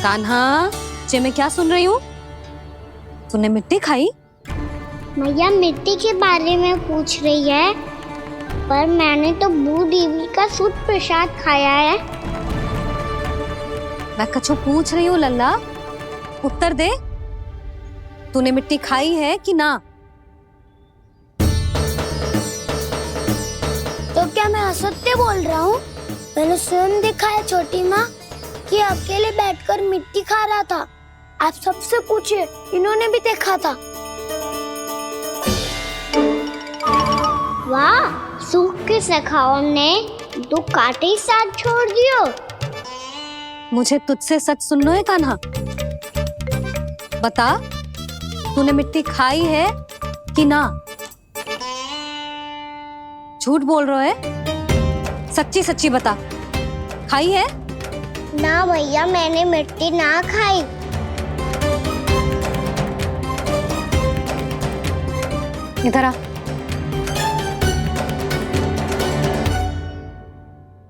कान्हा, जे मैं क्या सुन रही हूँ? तूने मिट्टी खाई? मैया मिट्टी के बारे में पूछ रही है, पर मैंने तो बू देवी का शुद्ध प्रसाद खाया है। मैं कछु पूछ रही हूँ लल्ला, उत्तर दे। तूने मिट्टी खाई है कि ना? तो क्या मैं असत्य बोल रहा हूँ? मैंने स्वयं देखा है छोटी माँ कि अकेले बैठकर मिट्टी खा रहा था। आप सबसे पूछिए, इन्होंने भी देखा था। वाह, सूख के सखाओ ने 2 कांटे ही साथ छोड़ दियो। मुझे तुझसे सच सुनना है कान्हा। बता, तूने मिट्टी खाई है कि ना? झूठ बोल रहा है, सच्ची सच्ची बता, खाई है? ना भैया, मैंने मिट्टी ना खाई। इधर आ।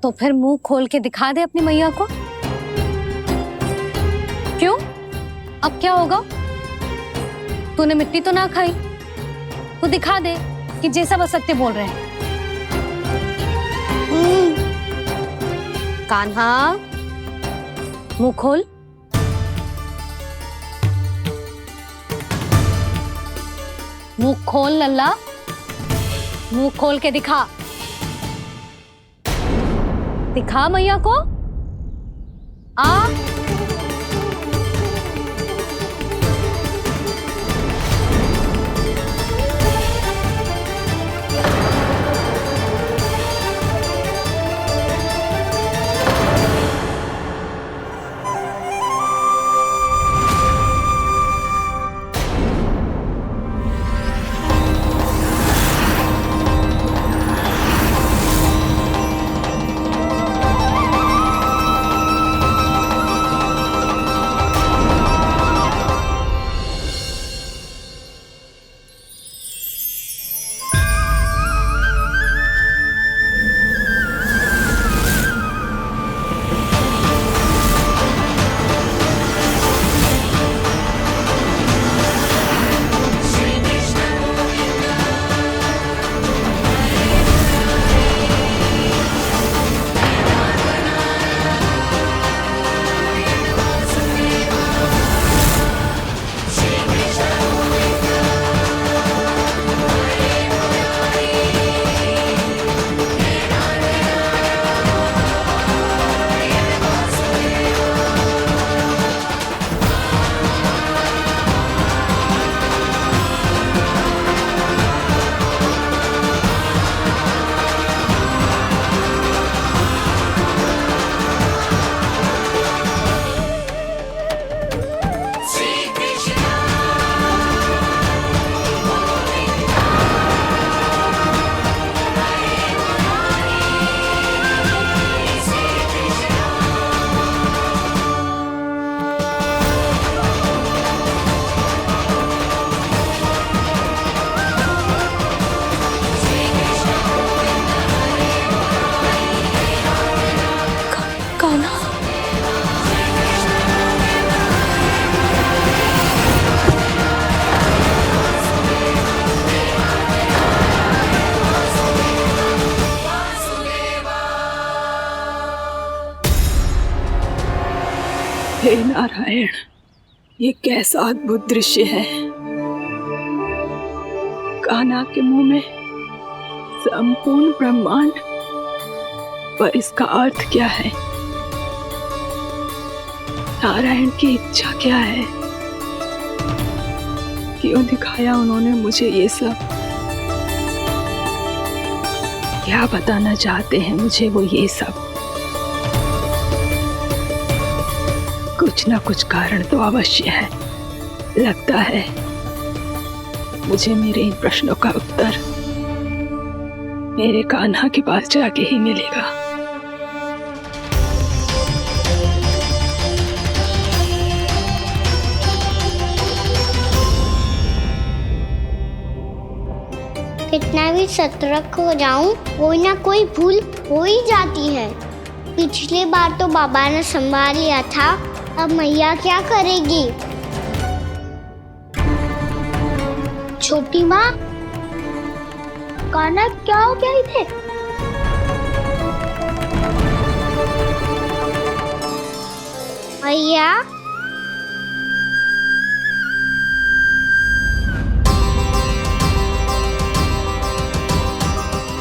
तो फिर मुंह खोल के दिखा दे अपनी मैया को। क्यों? अब क्या होगा? तूने मिट्टी तो ना खाई, तो दिखा दे कि जे सब असत्य बोल रहे हैं। कान्हा, मुंह खोल। मुंह खोल लल्ला, मुंह खोल के दिखा। दिखा मैया को। आ हे नारायण, ये कैसा अद्भुत दृश्य है। कान्हा के मुंह में संपूर्ण ब्रह्मांड, पर इसका अर्थ क्या है? नारायण की इच्छा क्या है? क्यों दिखाया उन्होंने मुझे ये सब? क्या बताना चाहते हैं मुझे वो ये सब? कुछ ना कुछ कारण तो अवश्य है। लगता है मुझे मेरे इन प्रश्नों का उत्तर मेरे कान्हा के पास जाके ही मिलेगा। कितना भी सतर्क हो जाऊं, कोई ना कोई भूल हो ही जाती है। पिछली बार तो बाबा ने संभाल लिया था, अब मैया क्या करेगी? छोटी माँ, कान्हा क्या हो गया इधर? मैया,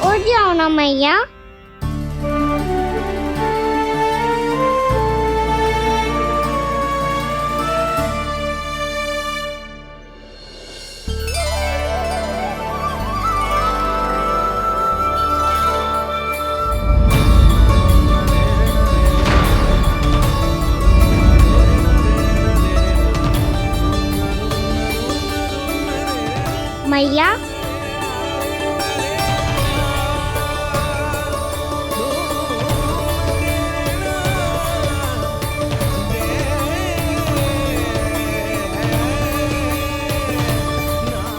उठ जाओ ना मैया। मैया,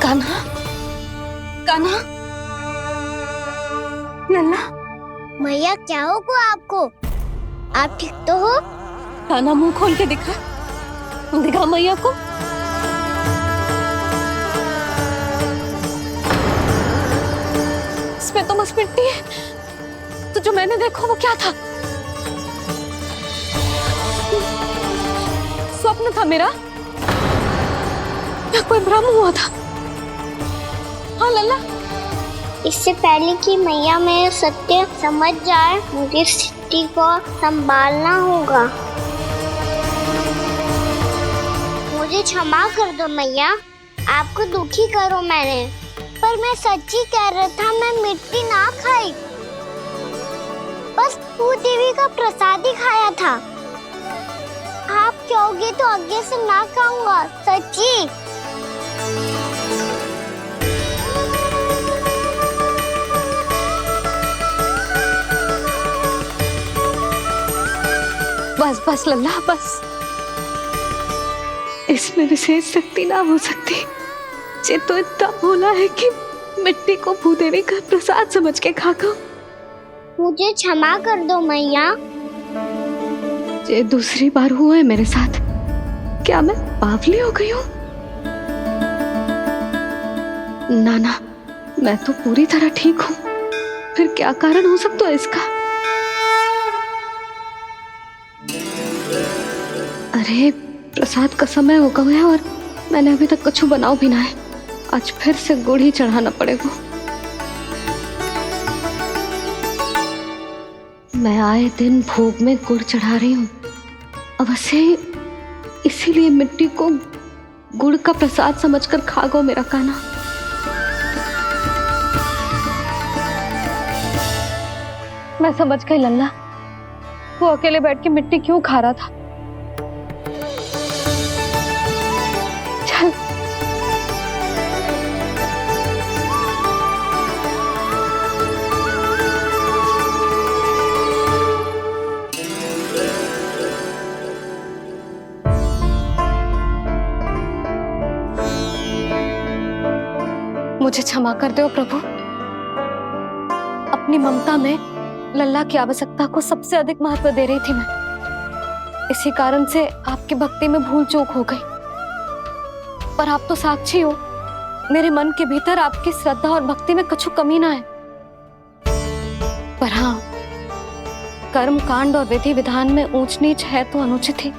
कान्हा, कान्हा, लल्ला, मैया क्या होगा आपको? आप ठीक तो हो? कान्हा मुंह खोल के दिखा, दिखा मैया को। इसमें तो बस मिट्टी है, तो जो मैंने देखा वो क्या था? स्वप्न था मेरा या कोई भ्रम हुआ था? हाँ लल्ला, इससे पहले कि मैया मेरे सत्य समझ जाए, मुझे स्थिति को संभालना होगा। मुझे क्षमा कर दो मैया, आपको दुखी करो मैंने, पर मैं सच्ची कह रहा था, मैं मिट्टी ना खाई, बस भूदेवी का प्रसाद ही खाया था। आप कहोगे तो आगे से ना खाऊंगा, सच्ची। बस बस लल्ला बस, इसमें विशेष शक्ति ना हो सकती। ये तो इतना भोला है कि मिट्टी को भूदेवी का प्रसाद समझ के खागा। मुझे क्षमा कर दो मैया। ये दूसरी बार हुआ है मेरे साथ। क्या मैं बावली हो गई हूँ? ना ना, मैं तो पूरी तरह ठीक हूँ। फिर क्या कारण हो सकता है इसका? अरे प्रसाद का समय हो गया है और मैंने अभी तक कुछ बनाओ भी ना है। आज फिर से गुड़ ही चढ़ाना पड़ेगा। मैं आए दिन भोग में गुड़ चढ़ा रही हूँ, अवश्य इसीलिए मिट्टी को गुड़ का प्रसाद समझकर खागो मेरा कान्हा। मैं समझ गई लल्ला, वो अकेले बैठ के मिट्टी क्यों खा रहा था। चल मुझे क्षमा कर दो प्रभु। अपनी ममता में लल्ला की आवश्यकता को सबसे अधिक महत्व दे रही थी मैं। इसी कारण से आपकी भक्ति में भूल चूक हो गई। पर आप तो साक्षी हो, मेरे मन के भीतर आपकी श्रद्धा और भक्ति में कुछ कमी ना है। पर हाँ, कर्म कांड और विधि विधान में ऊंच नीच है तो अनुचित ही।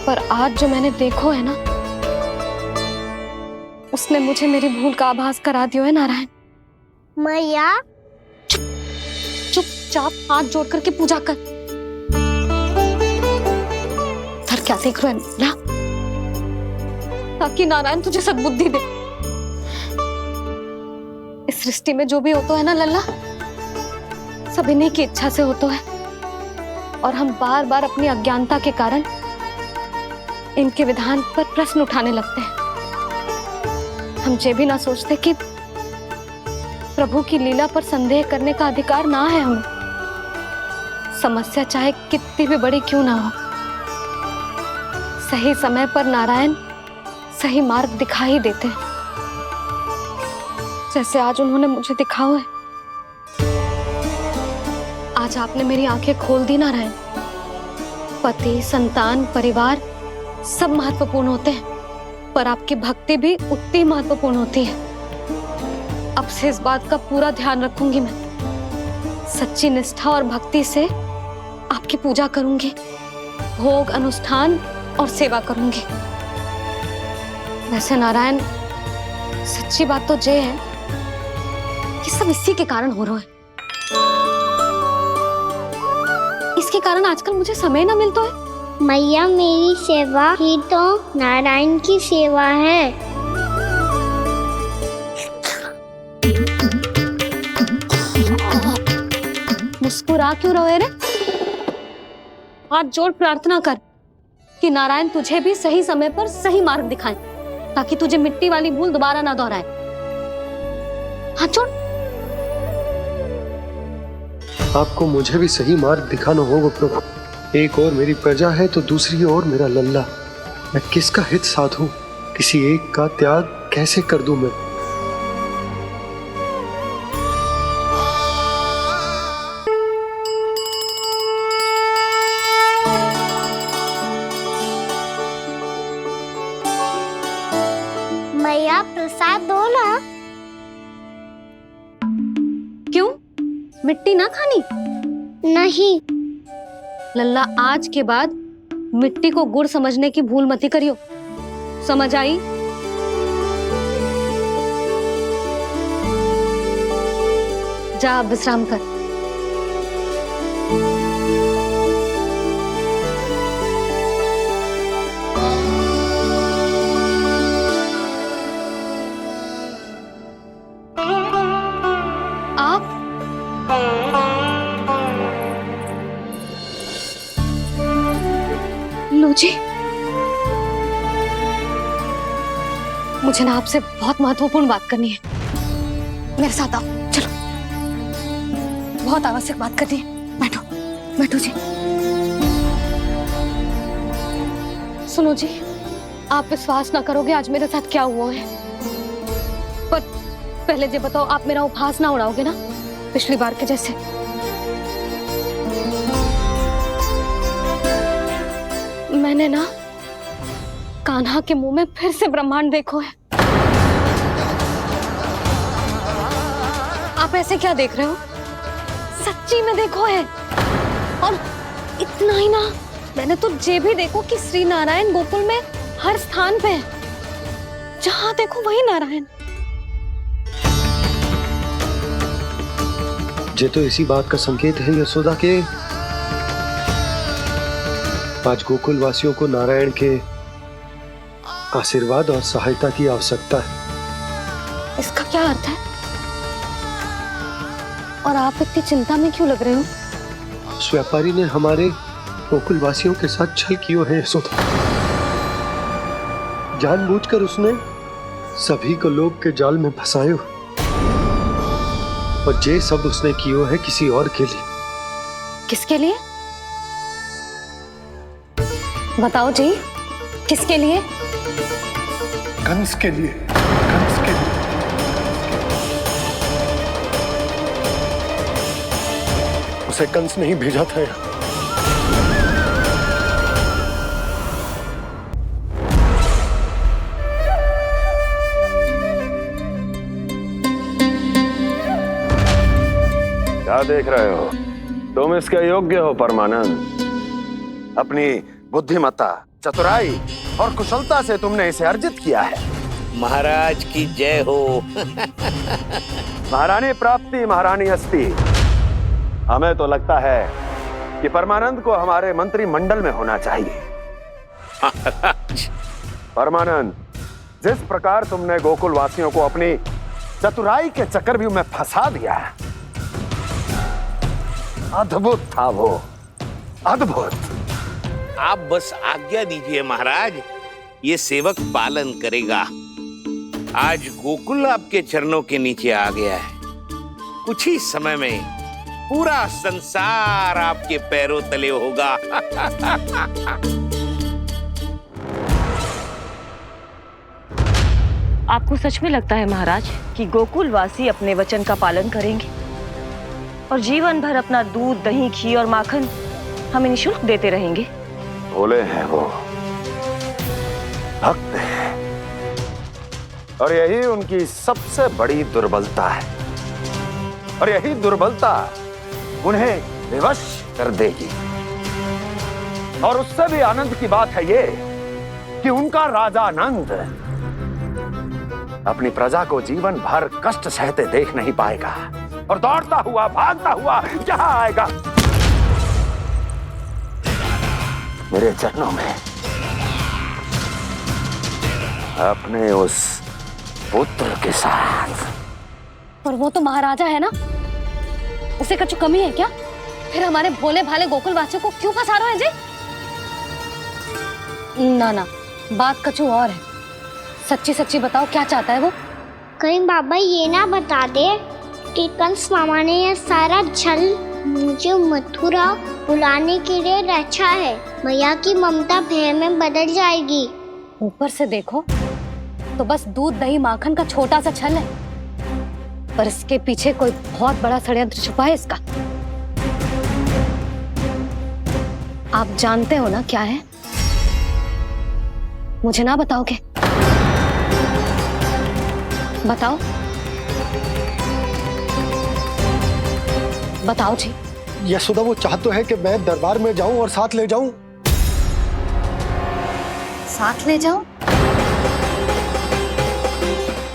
पर आज जो मैंने देखो है ना, उसने मुझे मेरी भूल का आभास करा दिया है नारायण। मैया, चुपचाप हाथ जोड़ करके पूजा कर। सर क्या देख रहे हैं ना? ताकि नारायण तुझे सद्बुद्धि दे। इस सृष्टि में जो भी होता है ना लल्ला, सब इन्हीं की इच्छा से होता है। और हम बार बार अपनी अज्ञानता के कारण इनके विधान पर प्रश्न उठाने लगते हैं। हम ये भी ना सोचते कि प्रभु की लीला पर संदेह करने का अधिकार ना है हमें। समस्या चाहे कितनी भी बड़ी क्यों ना हो, सही समय पर नारायण सही मार्ग दिखा ही देते हैं, जैसे आज उन्होंने मुझे दिखाओ है। आज आपने मेरी आंखें खोल दी नारायण। पति, संतान, परिवार सब महत्वपूर्ण होते हैं, पर आपकी भक्ति भी उतनी महत्वपूर्ण होती है। अब से इस बात का पूरा ध्यान रखूंगी मैं। सच्ची निष्ठा और भक्ति से आपकी पूजा करूंगी, भोग, अनुष्ठान और सेवा करूंगी। वैसे नारायण, सच्ची बात तो ये है कि सब इसी के कारण हो रहा है। इसके कारण आजकल मुझे समय ना मिलता है। मैया, मेरी सेवा ही तो नारायण की सेवा है। मुस्कुरा क्यों रहे रे? हाथ जोड़ प्रार्थना कर कि नारायण तुझे भी सही समय पर सही मार्ग दिखाएं, ताकि तुझे मिट्टी वाली भूल दोबारा ना दोहराए। हाथ जोड़। आपको मुझे भी सही मार्ग दिखाना होगा प्रभु। एक और मेरी प्रजा है तो दूसरी ओर मेरा लल्ला। मैं किसका हित साधूं? किसी एक का त्याग कैसे कर दूं मैं? मैया, प्रसाद दो ना। क्यों? मिट्टी ना खानी? नहीं। लल्ला, आज के बाद मिट्टी को गुड़ समझने की भूल मत करियो। समझ आई? जा विश्राम कर। आप लो जी, मुझे ना आपसे बहुत महत्वपूर्ण बात करनी है। मेरे साथ आओ, चलो। बहुत आवश्यक बात करनी है। बैठो, बैठो जी। सुनो जी, आप विश्वास ना करोगे आज मेरे साथ क्या हुआ है। पर पहले ये बताओ, आप मेरा उपहास ना उड़ाओगे ना, पिछली बार के जैसे? मैंने ना कान्हा के मुंह में फिर से ब्रह्मांड देखो है। आप ऐसे क्या देख रहे हो? सच्ची में देखो है। और इतना ही ना, मैंने तो ये भी देखो कि श्री नारायण गोकुल में हर स्थान पे है। जहां देखो वही नारायण। ये तो इसी बात का संकेत है यशोदा के आज गोकुल वासियों को नारायण के आशीर्वाद और सहायता की आवश्यकता है। इसका क्या अर्थ है? और आप इतनी चिंता में क्यों लग रहे हो? उस व्यापारी ने हमारे गोकुल वासियों के साथ छल किया है यशोदा। जानबूझकर उसने सभी को लोग के जाल में फंसायो, और ये सब उसने किया है किसी और के लिए। किसके लिए? बताओ जी, किसके लिए? कंस के लिए। कंस के लिए। उसे कंस नहीं भेजा था यहाँ। क्या देख रहे हो? तुम इसके योग्य हो परमानंद। अपनी बुद्धिमत्ता, चतुराई और कुशलता से तुमने इसे अर्जित किया है। महाराज की जय हो। महारानी प्राप्ति महारानी हस्ती। हमें तो लगता है कि परमानंद को हमारे मंत्रिमंडल में होना चाहिए। परमानंद, जिस प्रकार तुमने गोकुल वासियों को अपनी चतुराई के चक्रव्यूह में फंसा दिया है, अद्भुत था वो, अद्भुत। आप बस आज्ञा दीजिए महाराज, ये सेवक पालन करेगा। आज गोकुल आपके चरणों के नीचे आ गया है। कुछ ही समय में पूरा संसार आपके पैरों तले होगा। आपको सच में लगता है महाराज कि गोकुल वासी अपने वचन का पालन करेंगे और जीवन भर अपना दूध, दही, घी और माखन हमें निःशुल्क देते रहेंगे? भोले हैं वो, भक्त हैं, और यही उनकी सबसे बड़ी दुर्बलता है। और यही दुर्बलता उन्हें विवश कर देगी। और उससे भी आनंद की बात है ये कि उनका राजा नंद अपनी प्रजा को जीवन भर कष्ट सहते देख नहीं पाएगा और दौड़ता हुआ भागता हुआ यहां आएगा मेरे चरणों में अपने उस पुत्र के साथ। पर वो तो महाराजा है ना, उसे कुछ कमी है क्या? फिर हमारे भोले भाले गोकुल वासियों को क्यों फंसा रहे हैं जी? ना ना, बात कछु और है। सच्ची सच्ची बताओ, क्या चाहता है वो? कहीं बाबा ये ना बता दे कि कंस मामा ने यह सारा छल मुझे मथुरा बुलाने के लिए रचा है। मैया की ममता भय में बदल जाएगी। ऊपर से देखो तो बस दूध दही माखन का छोटा सा छल है, पर इसके पीछे कोई बहुत बड़ा षड्यंत्र छुपा है इसका। आप जानते हो ना क्या है? मुझे ना बताओगे? बताओ बताओ जी। यशोदा, वो चाह तो है कि मैं दरबार में जाऊं और साथ ले जाऊं। साथ ले जाओ?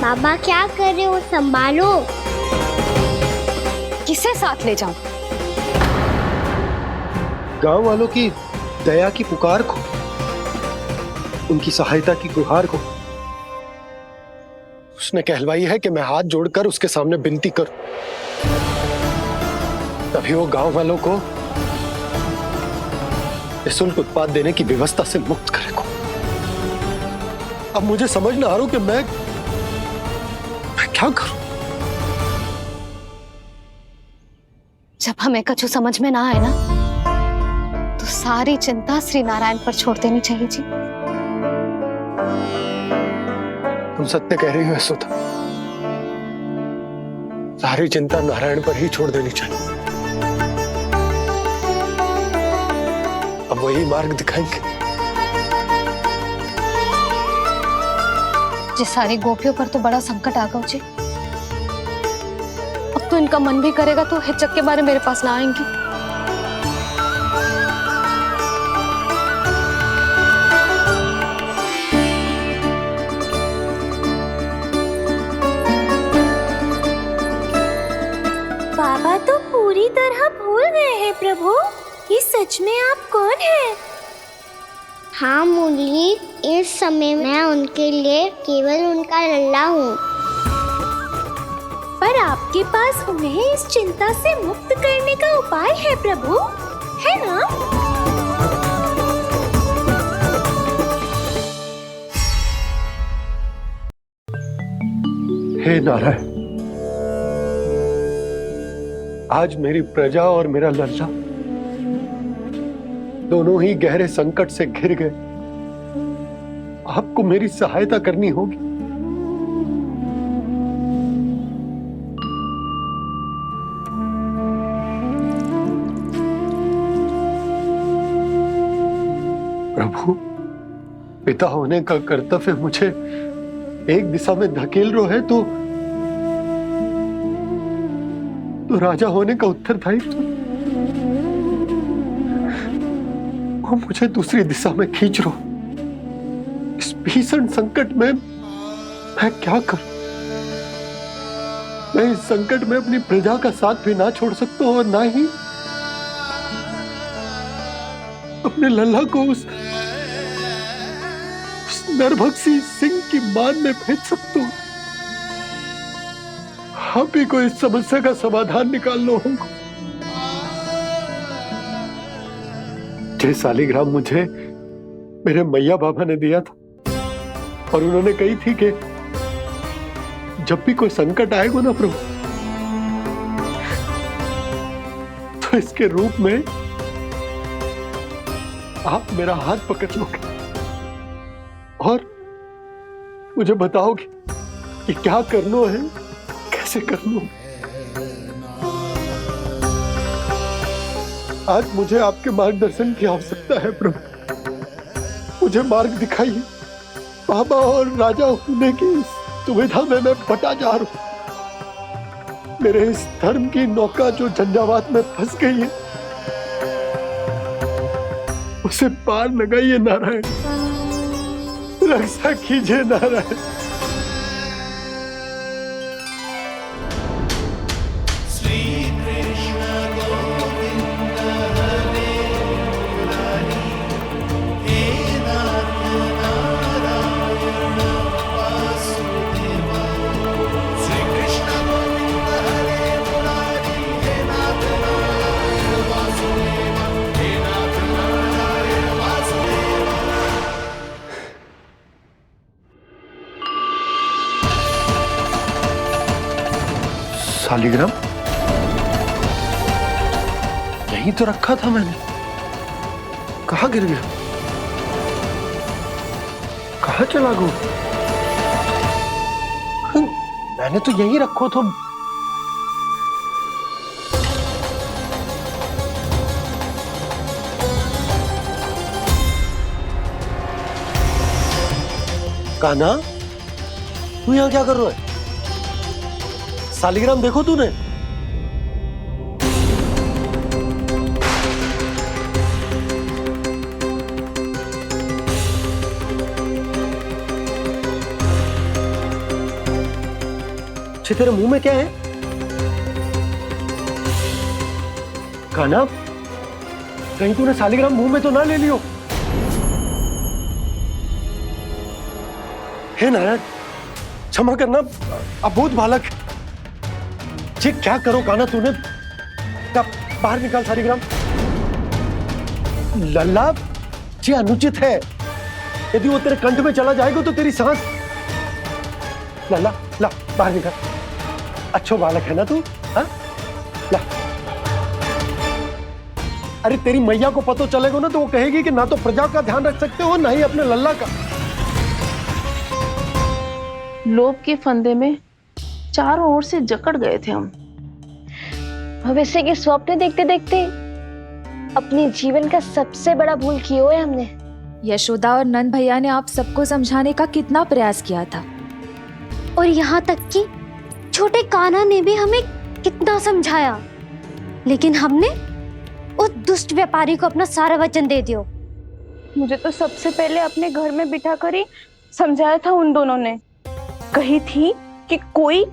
बाबा क्या कर रहे हो, संभालो। किसे साथ ले जाऊं? गांव वालों की दया की पुकार को, उनकी सहायता की गुहार को। उसने कहलवाई है कि मैं हाथ जोड़कर उसके सामने विनती करूं, तभी वो गांव वालों को निःशुल्क उत्पाद देने की व्यवस्था से मुक्त करेगा। अब मुझे समझ ना आ रहा कि मैं क्या करूं। जब हमें कछु समझ में ना आए ना, तो सारी चिंता श्री नारायण पर छोड़ देनी चाहिए जी। तुम सत्य कह रही हो यशोदा, सारी चिंता नारायण पर ही छोड़ देनी चाहिए। अब वही मार्ग दिखाएंगे। जिस सारी गोपियों पर तो बड़ा संकट आ गया जी। अब तो इनका मन भी करेगा तो हिचक के बारे मेरे पास ना आएंगी। बाबा तो पूरी तरह भूल गए हैं प्रभु, ये सच में आप कौन हैं? हाँ मुरली, इस समय मैं उनके लिए केवल उनका लल्ला हूँ। पर आपके पास उन्हें इस चिंता से मुक्त करने का उपाय है प्रभु, है ना? हे नारायण, आज मेरी प्रजा और मेरा लल्ला दोनों ही गहरे संकट से घिर गए। आपको मेरी सहायता करनी होगी। प्रभु, पिता होने का कर्तव्य मुझे एक दिशा में धकेल रो है तो राजा होने का उत्तरदायित्व वो मुझे दूसरी दिशा में खींच रो। इस भीषण संकट में मैं क्या करूं? मैं इस संकट में अपनी प्रजा का साथ भी ना छोड़ सकता हूं और ना ही अपने लल्ला को उस नरभक्षी सिंह की मान में भेज सकता हूं। आप ही को इस समस्या का समाधान निकालना होगा। जय शालिग्राम मुझे मेरे मैया बाबा ने दिया था और उन्होंने कही थी कि जब भी कोई संकट आएगा ना प्रभु, तो इसके रूप में आप मेरा हाथ पकड़ लोगे और मुझे बताओगे कि क्या करना है, कैसे करना है। आज मुझे आपके मार्गदर्शन की आवश्यकता है प्रभु। मुझे मार्ग दिखाइए। बाबा और राजा होने की दुविधा में मैं बटा जा रहा हूं। मेरे इस धर्म की नौका जो झंझावात में फंस गई है, उसे पार लगाइए नारायण, रक्षा कीजिए नारायण। शालिग्राम यहीं तो रखा था मैंने, कहाँ गिर गया, कहाँ चला गया? मैंने तो यहीं रखो तो। कान्हा, तू यहाँ क्या कर रहा है? शालिग्राम देखो तूने? अच्छे, तेरे मुंह में क्या है? कान्हा, कहीं तूने शालिग्राम मुंह में तो ना ले लियो? हे नारायण, क्षमा करना, अबोध बालक। जी क्या करो कान्हा तूने? कब बाहर निकाल शालिग्राम। लल्ला, जी अनुचित है। यदि वो तेरे कंठ में चला जाएगा तो तेरी सांस। लल्ला, ला बाहर निकाल। अच्छो बालक है ना तू? हाँ, ला। अरे तेरी मैया को पता चलेगा ना तो वो कहेगी कि ना तो प्रजा का ध्यान रख सकते हो, ना ही अपने लल्ला का। लोभ के फंदे में चारों ओर से जकड़ गए थे हम। भविष्य के स्वप्न देखते देखते अपने जीवन का सबसे बड़ा भूल किया है हमने। यशोदा और नंद भैया ने आप सबको समझाने का कितना प्रयास किया था, और यहाँ तक कि छोटे कान्हा ने भी हमें कितना समझाया, लेकिन हमने उस दुष्ट व्यापारी को अपना सारा वचन दे दिया। मुझे तो सबसे पहले अपने घर में बिठा कर ही समझाया था उन दोनों ने। कही थी कि कोई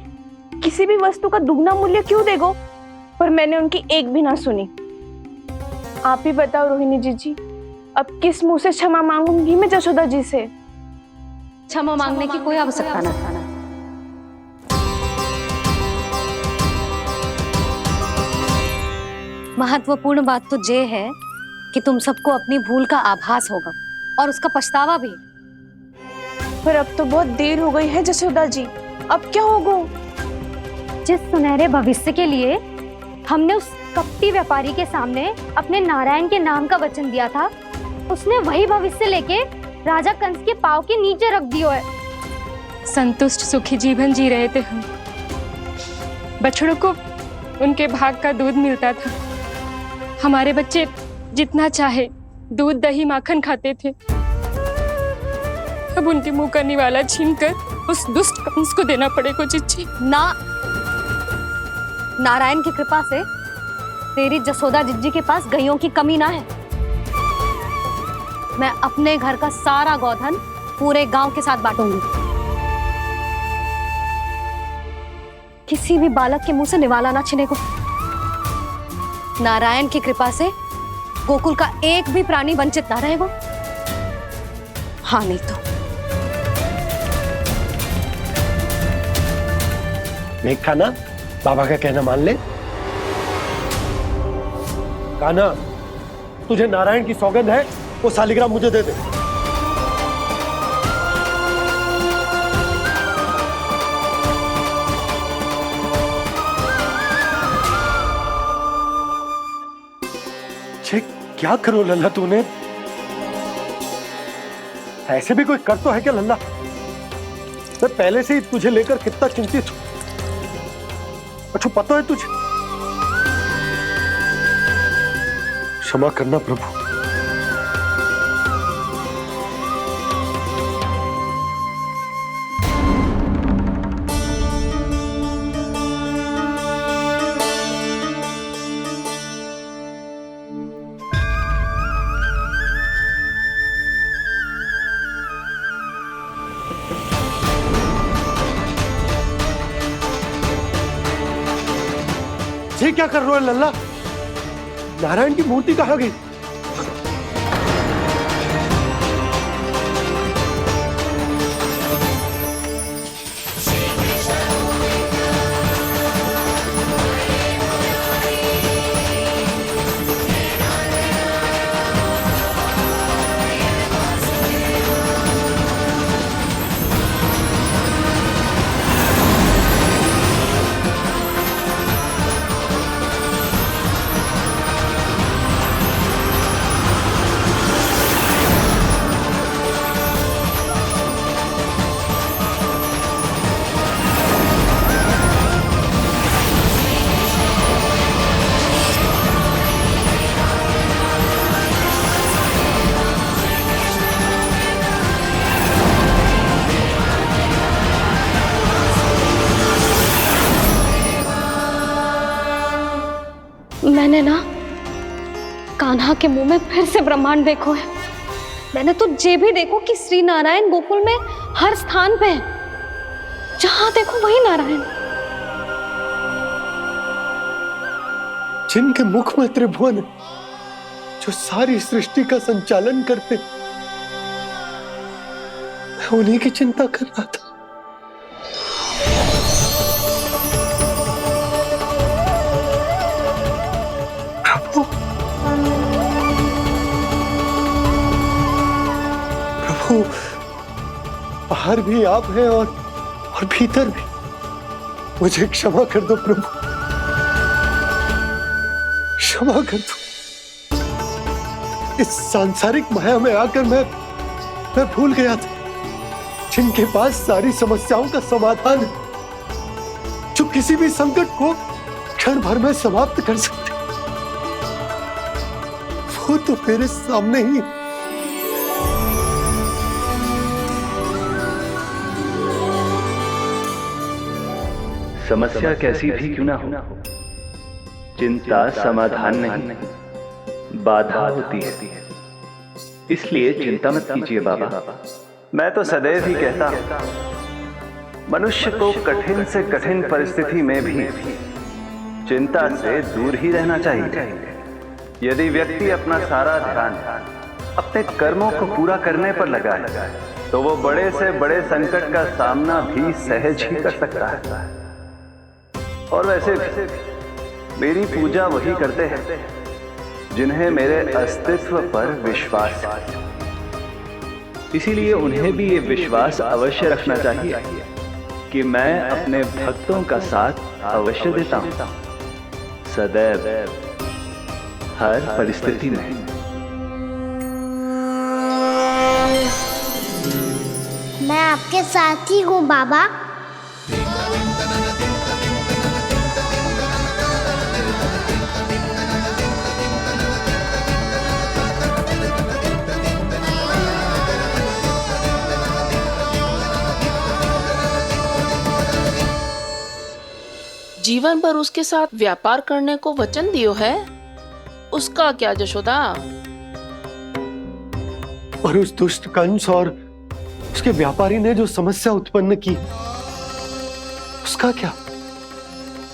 किसी भी वस्तु का दुगना मूल्य क्यों देगा, पर मैंने उनकी एक भी ना सुनी। आप ही बताओ रोहिणी जी, अब किस मुंह से क्षमा मांगूंगी मैं जशोदा जी से? क्षमा मांगने की कोई आवश्यकता ना। महत्वपूर्ण बात तो ये है कि तुम सबको अपनी भूल का आभास होगा और उसका पछतावा भी। पर अब तो बहुत देर हो गई है जशोदा जी, अब क्या होगा? जिस सुनहरे भविष्य के लिए हमने उस कपटी व्यापारी के सामने अपने नारायण के नाम का वचन दिया था, उसने वही भविष्य लेके राजा कंस के पांव के नीचे रख दिया है। संतुष्ट सुखी जीवन जी रहे थे हम। बछड़ों को उनके भाग का दूध मिलता था। हमारे बच्चे जितना चाहे दूध दही माखन खाते थे। अब उनके मुंह का निवाला छीनकर उस दुष्ट कंस को देना पड़ेगा चिच्ची। ना, नारायण की कृपा से तेरी जसोदा जिज्जी के पास गैयों की कमी ना है। मैं अपने घर का सारा गोधन पूरे गांव के साथ बांटूंगी। किसी भी बालक के मुंह से निवाला ना छिने को। नारायण की कृपा से गोकुल का एक भी प्राणी वंचित ना रहेगा। हाँ नहीं तो देख कान्हा, बाबा का कहना मान ले। कान्हा, तुझे नारायण की सौगंध है, वो शालिग्राम मुझे दे दे। क्या करो लल्ला तूने? ऐसे भी कोई कर तो है क्या लल्ला? मैं पहले से ही तुझे लेकर कितना चिंतित हूं। अच्छा पता है तुझे? क्षमा करना प्रभु। ये क्या कर रहे हो लल्ला? नारायण की मूर्ति कहाँ गई? मैंने ना कान्हा के मुंह में फिर से ब्रह्मांड देखो है। मैंने तो ये भी देखो कि श्री नारायण गोकुल में हर स्थान पे है, जहां देखो वही नारायण। जिनके मुख में त्रिभुवन है, जो सारी सृष्टि का संचालन करते, मैं उन्हीं की चिंता कर रहा था। प्रभु, प्रभु, बाहर भी आप हैं और भीतर भी। मुझे क्षमा कर दो प्रभु, क्षमा कर दो। इस सांसारिक माया में आकर मैं भूल गया था, जिनके पास सारी समस्याओं का समाधान है, जो किसी भी संकट को क्षण भर में समाप्त कर सकते, वो तो मेरे सामने ही। समस्या कैसी भी क्यों ना हो, चिंता समाधान नहीं, बाधा होती है। इसलिए चिंता मत कीजिए बाबा। मैं तो सदैव ही कहता हूं, मनुष्य को कठिन से कठिन परिस्थिति में भी चिंता से दूर ही रहना चाहिए। यदि व्यक्ति अपना सारा ध्यान अपने कर्मों को पूरा करने पर लगाए, तो वो बड़े से बड़े संकट का सामना भी सहज ही कर सकता है। और वैसे भी मेरी पूजा वही करते हैं जिन्हें मेरे अस्तित्व पर विश्वास है। इसीलिए उन्हें भी ये विश्वास अवश्य रखना चाहिए कि मैं अपने भक्तों का साथ अवश्य देता हूं, सदैव, हर परिस्थिति में। मैं आपके साथ ही हूँ बाबा। जीवन भर उसके साथ व्यापार करने को वचन दियो है, उसका क्या जशोदा? और उस दुष्ट कंस और उसके व्यापारी ने जो समस्या उत्पन्न की, उसका क्या?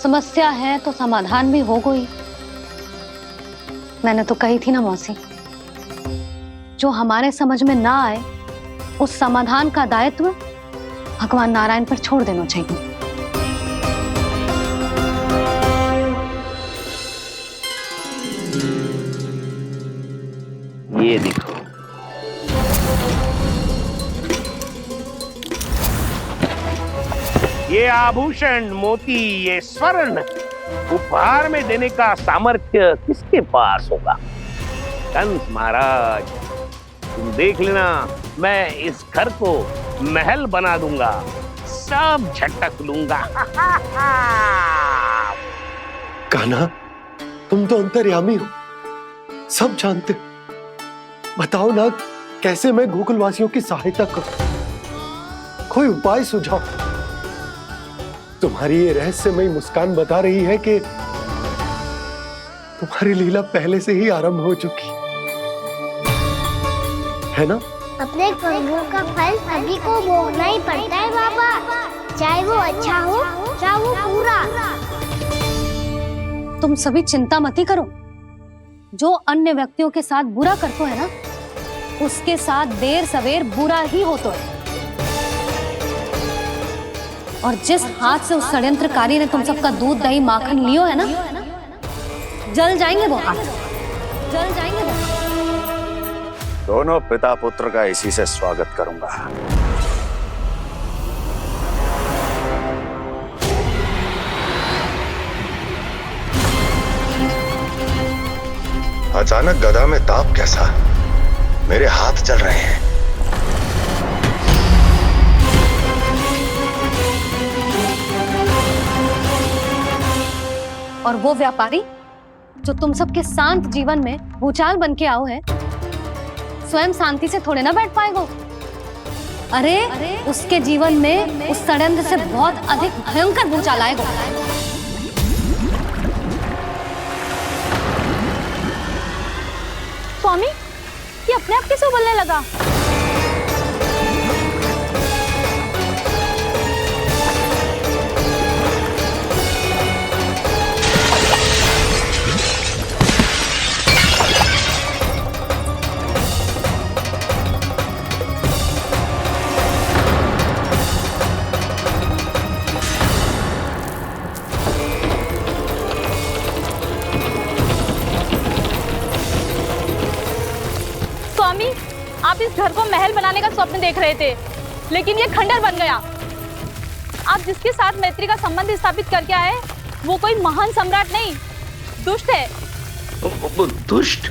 समस्या है तो समाधान भी हो गई। मैंने तो कही थी ना मौसी, जो हमारे समझ में ना आए उस समाधान का दायित्व भगवान नारायण पर छोड़ देना चाहिए। ये देखो, ये आभूषण, मोती, ये स्वर्ण उपहार में देने का सामर्थ्य किसके पास होगा? कंस महाराज, तुम देख लेना, मैं इस घर को महल बना दूंगा, सब झटक लूंगा। कान्हा, तुम तो अंतर्यामी हो, सब जानते हो। बताओ ना, कैसे मैं गोकुलवासियों की सहायता करूं? कोई उपाय सुझाओ। तुम्हारी ये रहस्यमयी मुस्कान बता रही है कि तुम्हारी लीला पहले से ही आरंभ हो चुकी है ना? अपने कर्मों का फल सभी को भोगना ही पड़ता है बाबा, चाहे वो अच्छा हो चाहे वो बुरा। तुम सभी चिंता मत ही करो। जो अन्य व्यक्तियों के साथ बुरा करते है ना, उसके साथ देर सवेर बुरा ही होता है। और जिस हाथ से उस षड्यंत्रकारी ने तुम सबका दूध दही माखन लियो है ना, जल जाएंगे वो हाथ, जल जाएंगे वो हाथ। दोनों पिता पुत्र का इसी से स्वागत करूंगा। अचानक गदा में ताप कैसा? मेरे हाथ चल रहे हैं। और वो व्यापारी जो तुम सबके शांत जीवन में भूचाल बन के आओ है, स्वयं शांति से थोड़े ना बैठ पाएगा। अरे उसके जीवन में उस षड्यंत्र से बहुत अधिक भयंकर भूचाल आएगा। स्वामी, ये अपने आप कैसे उबलने लगा? स्वामी, आप इस घर को महल बनाने का स्वप्न देख रहे थे, लेकिन ये खंडर बन गया। आप जिसके साथ मैत्री का संबंध स्थापित करके आए, वो कोई महान सम्राट नहीं, दुष्ट है। दुष्ट?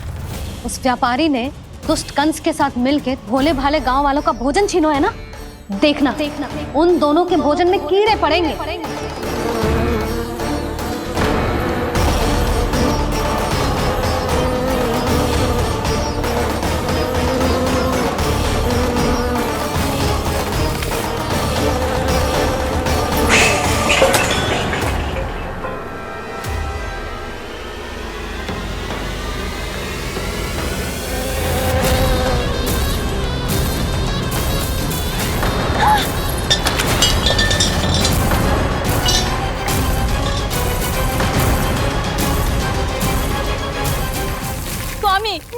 उस व्यापारी ने दुष्ट कंस के साथ मिलकर भोले भाले गांव वालों का भोजन छीनो है ना, देखना उन दोनों के भोजन में कीड़े पड़ेंगे।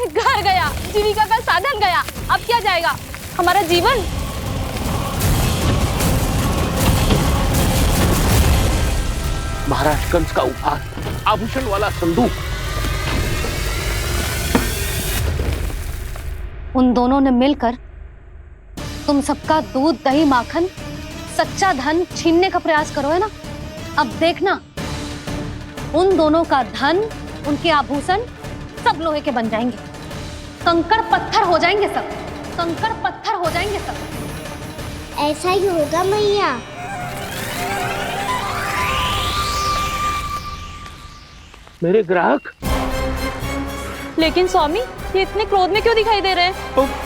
घर गया, जीविका का साधन गया, अब क्या जाएगा हमारा जीवन? महाराज कंस का उपहार, आभूषण वाला संदूक। उन दोनों ने मिलकर तुम सबका दूध दही माखन सच्चा धन छीनने का प्रयास करो है ना। अब देखना उन दोनों का धन, उनके आभूषण सब लोहे के बन जाएंगे, कंकड़ पत्थर हो जाएंगे सब, कंकड़ पत्थर हो जाएंगे सब। ऐसा ही होगा मैया। मेरे ग्राहक। लेकिन स्वामी, ये इतने क्रोध में क्यों दिखाई दे रहे हैं?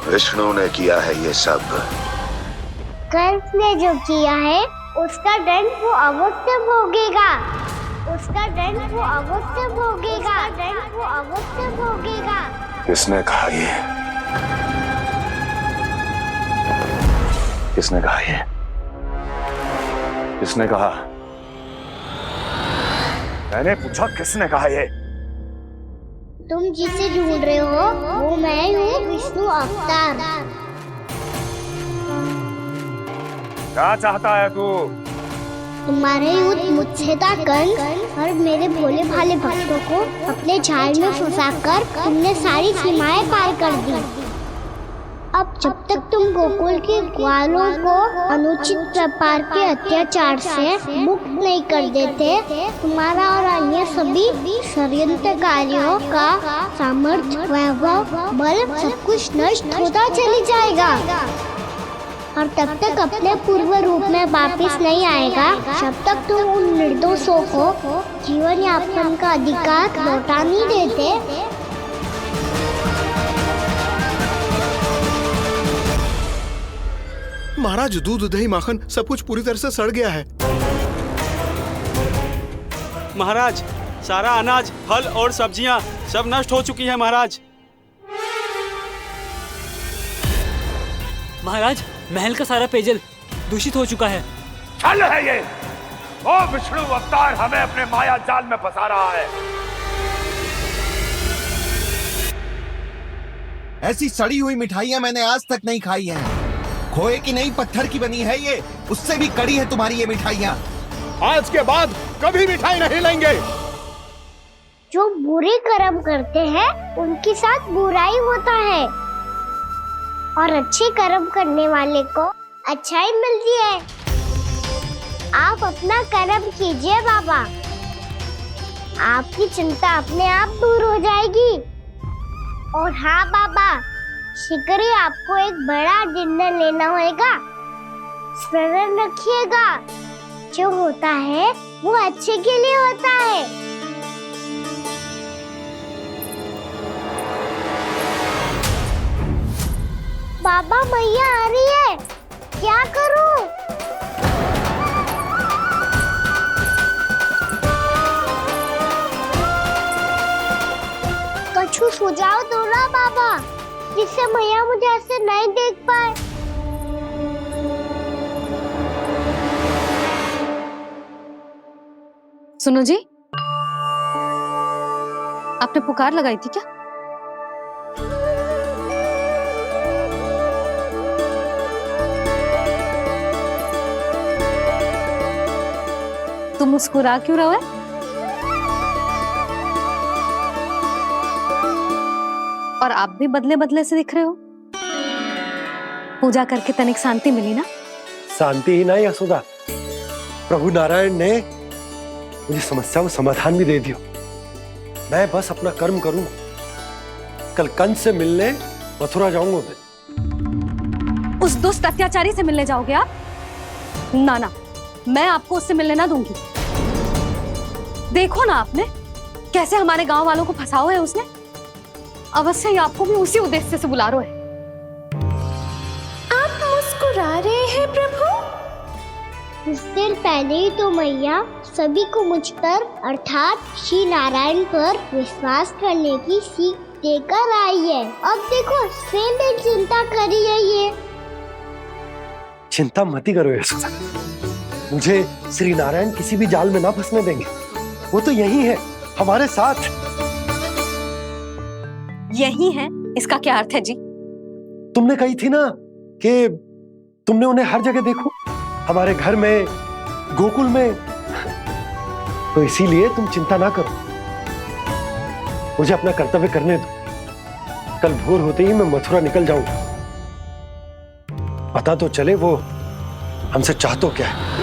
विष्णु ने किया है ये सब। कंस ने जो किया है उसका दंड वो अवश्य भोगेगा, उसका दंड वो अवश्य भोगेगा, दंड वो अवश्य भोगेगा। किसने कहा ये? किसने कहा ये? किसने कहा? मैंने पूछा किसने कहा ये? तुम जिसे ढूंढ रहे हो वो मैं हूँ, विष्णु अवतार। क्या चाहता है तू? तुम्हारे युद्ध मुझसे था कंस, और मेरे भोले भाले भक्तों को अपने जाल में फंसाकर तुमने सारी सीमाएं पार कर दी। अब जब तक तुम गोकुल के ग्वालों को अनुचित प्रकार के अत्याचार से मुक्त नहीं कर देते, तुम्हारा और अन्य सभी षड्यंत्रकारियों का सामर्थ्य, वैभव, बल सब कुछ नष्ट होता चली जाएगा और तब तक अपने पूर्व रूप में वापस नहीं आएगा जब तक तुम उन निर्दोषों को जीवन यापन का अधिकार लौटा नहीं देते। महाराज, दूध, दही, माखन सब कुछ पूरी तरह से सड़ गया है। महाराज, सारा अनाज, फल और सब्जियां सब नष्ट हो चुकी है महाराज। महाराज, महल का सारा पेयजल दूषित हो चुका है। छल है ये। ओ विष्णु अवतार हमें अपने माया जाल में फंसा रहा है। ऐसी सड़ी हुई मिठाइयां मैंने आज तक नहीं खाई हैं। खोए की नहीं, पत्थर की बनी है ये, उससे भी कड़ी है तुम्हारी ये मिठाइयाँ। आज के बाद कभी मिठाई नहीं लेंगे। जो बुरे कर्म करते हैं उनके साथ बुराई होता है और अच्छे कर्म करने वाले को अच्छाई मिलती है। आप अपना कर्म कीजिए बाबा, आपकी चिंता अपने आप दूर हो जाएगी। और हाँ बाबा, शीघ्र ही आपको एक बड़ा डिनर लेना होगा। स्मरण रखिएगा, जो होता है वो अच्छे के लिए होता है। बाबा, मैया आ रही है, क्या करूं? कछु सुझाव दो ना बाबा, जिससे मैया मुझे ऐसे नहीं देख पाए। सुनो जी, आपने पुकार लगाई थी क्या? तुम मुस्कुरा क्यों रहे हो? और आप भी बदले बदले से दिख रहे हो। पूजा करके तनिक शांति मिली ना? शांति ही नहीं यशोदा, प्रभु नारायण ने मुझे समस्या को समाधान भी दे दिया। मैं बस अपना कर्म करूंगा। कल कंस से मिलने मथुरा जाऊंगा मैं। उस दुष्ट अत्याचारी से मिलने जाओगे आप? ना ना, मैं आपको उससे मिलने ना दूंगी। देखो ना आपने कैसे हमारे गांव वालों को फंसाओ है उसने। अवश्य ही आपको भी उसी उद्देश्य से बुला रहा है। आप मुस्कुरा रहे हैं प्रभु? कुछ देर पहले ही तो मैया सभी को मुझ पर अर्थात श्री नारायण पर विश्वास करने की सीख देकर आई है। अब देखो स्वयं भी चिंता करी है ये। चिंता मत करो यशोदा, मुझे श्री नारायण किसी भी जाल में ना फंसने देंगे। वो तो यही है हमारे साथ। यही है, इसका क्या अर्थ है जी? तुमने कही थी ना कि तुमने उन्हें हर जगह देखो, हमारे घर में, गोकुल में। तो इसीलिए तुम चिंता ना करो, मुझे अपना कर्तव्य करने दो। कल भोर होते ही मैं मथुरा निकल जाऊंगा। पता तो चले वो हमसे चाहतो क्या है।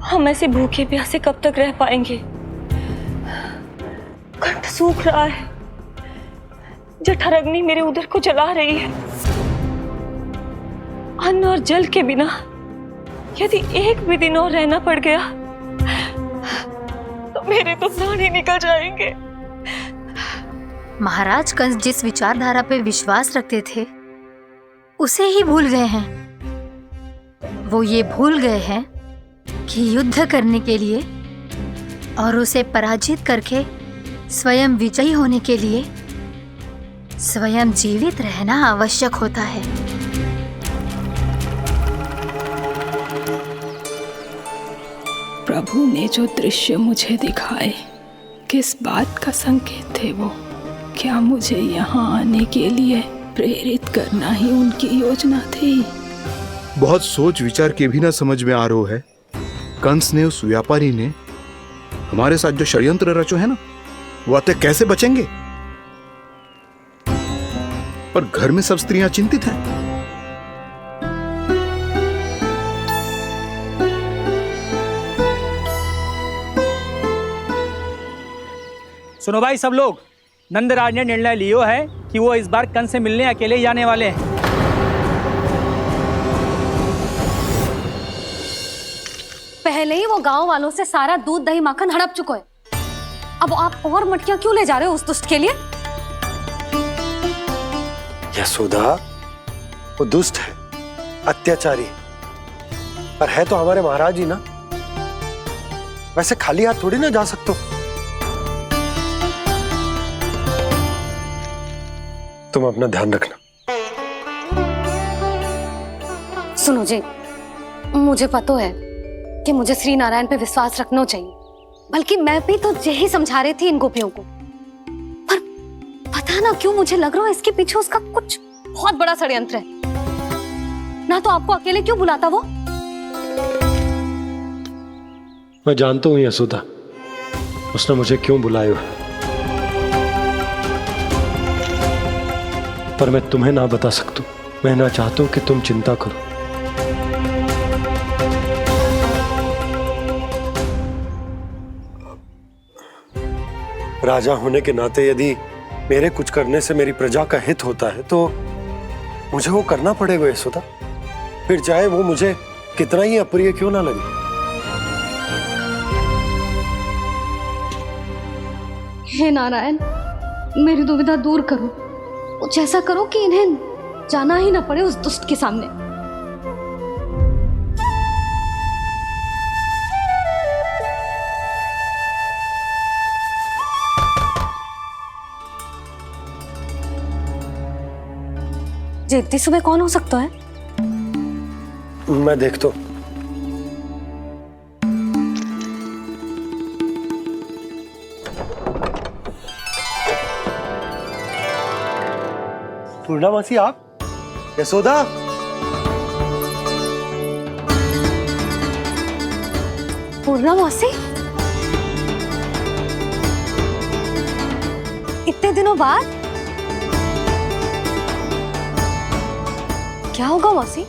हम ऐसे भूखे प्यासे कब तक रह पाएंगे? कंठ सूख रहा है, जठराग्नि मेरे उदर को जला रही है। अन्न और जल के बिना यदि एक भी दिन और रहना पड़ गया तो मेरे तो प्राण ही निकल जाएंगे। महाराज, कंस जिस विचारधारा पे विश्वास रखते थे उसे ही भूल गए हैं। वो ये भूल गए हैं कि युद्ध करने के लिए और उसे पराजित करके स्वयं विजयी होने के लिए स्वयं जीवित रहना आवश्यक होता है। प्रभु ने जो दृश्य मुझे दिखाए, किस बात का संकेत थे वो? क्या मुझे यहाँ आने के लिए प्रेरित करना ही उनकी योजना थी? बहुत सोच विचार के भी ना समझ में आ रहा है कंस ने, उस व्यापारी ने हमारे साथ जो षड्यंत्र रचो है ना, वो आते कैसे बचेंगे? पर घर में सब स्त्रियां चिंतित हैं। सुनो भाई सब लोग, नंदराज ने निर्णय लियो है कि वो इस बार कंस से मिलने अकेले ही जाने वाले हैं। पहले ही वो गांव वालों से सारा दूध दही माखन हड़प चुका है, अब आप और मटकियां क्यों ले जा रहे हो उस दुष्ट के लिए? यशोदा, वो दुष्ट है, अत्याचारी, पर है तो हमारे महाराज ही ना। वैसे खाली हाथ थोड़ी ना जा सकते हो। तुम अपना ध्यान रखना। सुनो जी, मुझे पता है कि मुझे श्री नारायण पे विश्वास रखना चाहिए, बल्कि मैं भी तो यही समझा रही थी इन गोपियों को, पर पता ना क्यों मुझे लग रहा है इसके पीछे उसका कुछ बहुत बड़ा षड्यंत्र है। ना तो आपको अकेले क्यों बुलाता वो? मैं जानता हूं यशोदा, उसने मुझे क्यों बुलाया है, पर मैं तुम्हें ना बता सकता। मैं ना चाहता हूं कि तुम चिंता करो। राजा होने के नाते यदि मेरे कुछ करने से मेरी प्रजा का हित होता है तो मुझे वो करना पड़ेगा यशोदा, फिर चाहे वो मुझे कितना ही अप्रिय क्यों ना लगे। हे नारायण, मेरी दुविधा दूर करो, कुछ ऐसा करो कि इन्हें जाना ही ना पड़े उस दुष्ट के सामने। जी इतनी सुबह कौन हो सकता है? मैं देखता हूं। पूर्णामासी, आप? यशोदा, पूर्णामासी, इतने दिनों बाद? क्या होगा मौसी?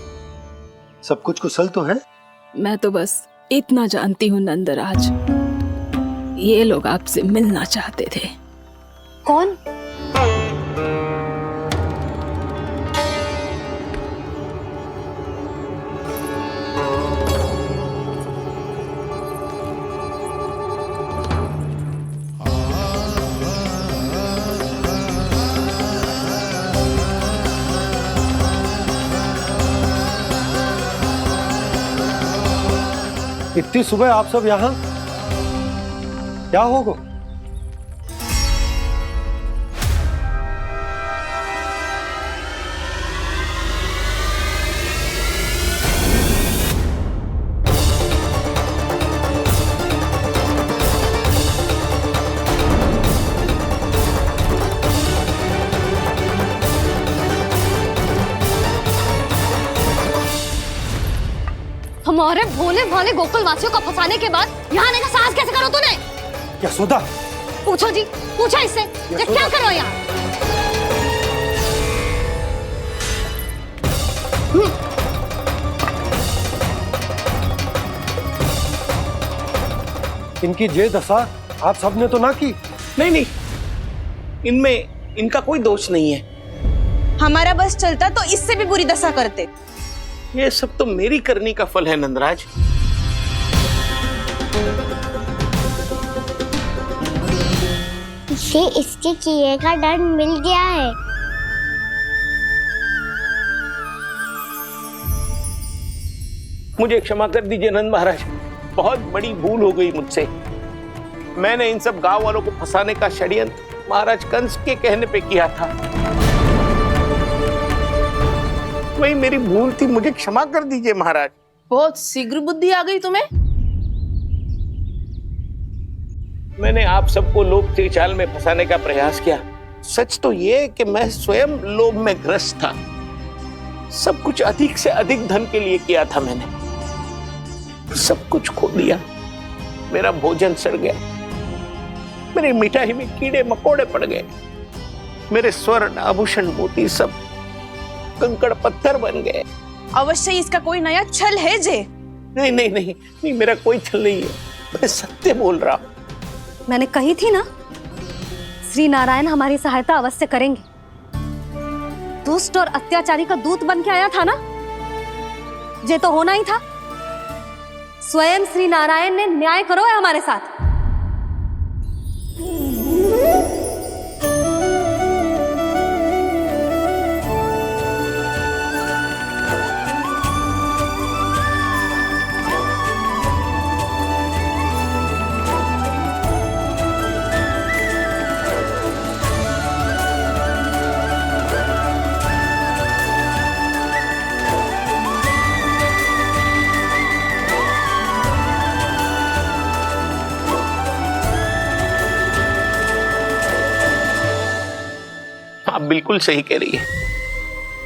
सब कुछ कुशल तो है? मैं तो बस इतना जानती हूँ नंदराज, ये लोग आपसे मिलना चाहते थे। कौन? इतनी सुबह आप सब यहाँ? क्या होगा? हमारे भोले भाले गोकुल वासियों को फंसाने के बाद यहाँ आने का साहस कैसे करो तूने? यशोदा, पूछो जी, पूछो इससे, ये क्या करो यहाँ? इनकी ये दशा आप सबने तो ना की? नहीं नहीं, इनमें इनका कोई दोष नहीं है। हमारा बस चलता तो इससे भी बुरी दशा करते। ये सब तो मेरी करनी का फल है नंदराज। इसे इसके किए का दंड मिल गया है। मुझे क्षमा कर दीजिए नंद महाराज, बहुत बड़ी भूल हो गई मुझसे। मैंने इन सब गांव वालों को फंसाने का षड्यंत्र महाराज कंस के कहने पे किया था। वही मेरी भूल थी, मुझे क्षमा कर दीजिए महाराज। बहुत शीघ्र बुद्धि आ गई तुम्हें। मैंने आप सबको लोभ के चाल में फंसाने का प्रयास किया। सच तो ये कि मैं स्वयं लोभ में ग्रस्त था। सब कुछ अधिक से अधिक धन के लिए किया था मैंने। सब कुछ खो दिया। मेरा भोजन सड़ गया, मेरी मिठाई में कीड़े मकोड़े पड़ गए, मेरे स्वर्ण आभूषण मोती सब कंकड़ पत्थर बन गए। अवश्य इसका कोई नया छल है जे। नहीं नहीं नहीं नहीं, मेरा कोई छल नहीं है, मैं सत्य बोल रहा हूं। मैंने कही थी ना, श्री नारायण हमारी सहायता अवश्य करेंगे। दुष्ट और अत्याचारी का दूत बन के आया था ना, ये तो होना ही था। स्वयं श्री नारायण ने न्याय करो है हमारे साथ। आप बिल्कुल सही कह रही है।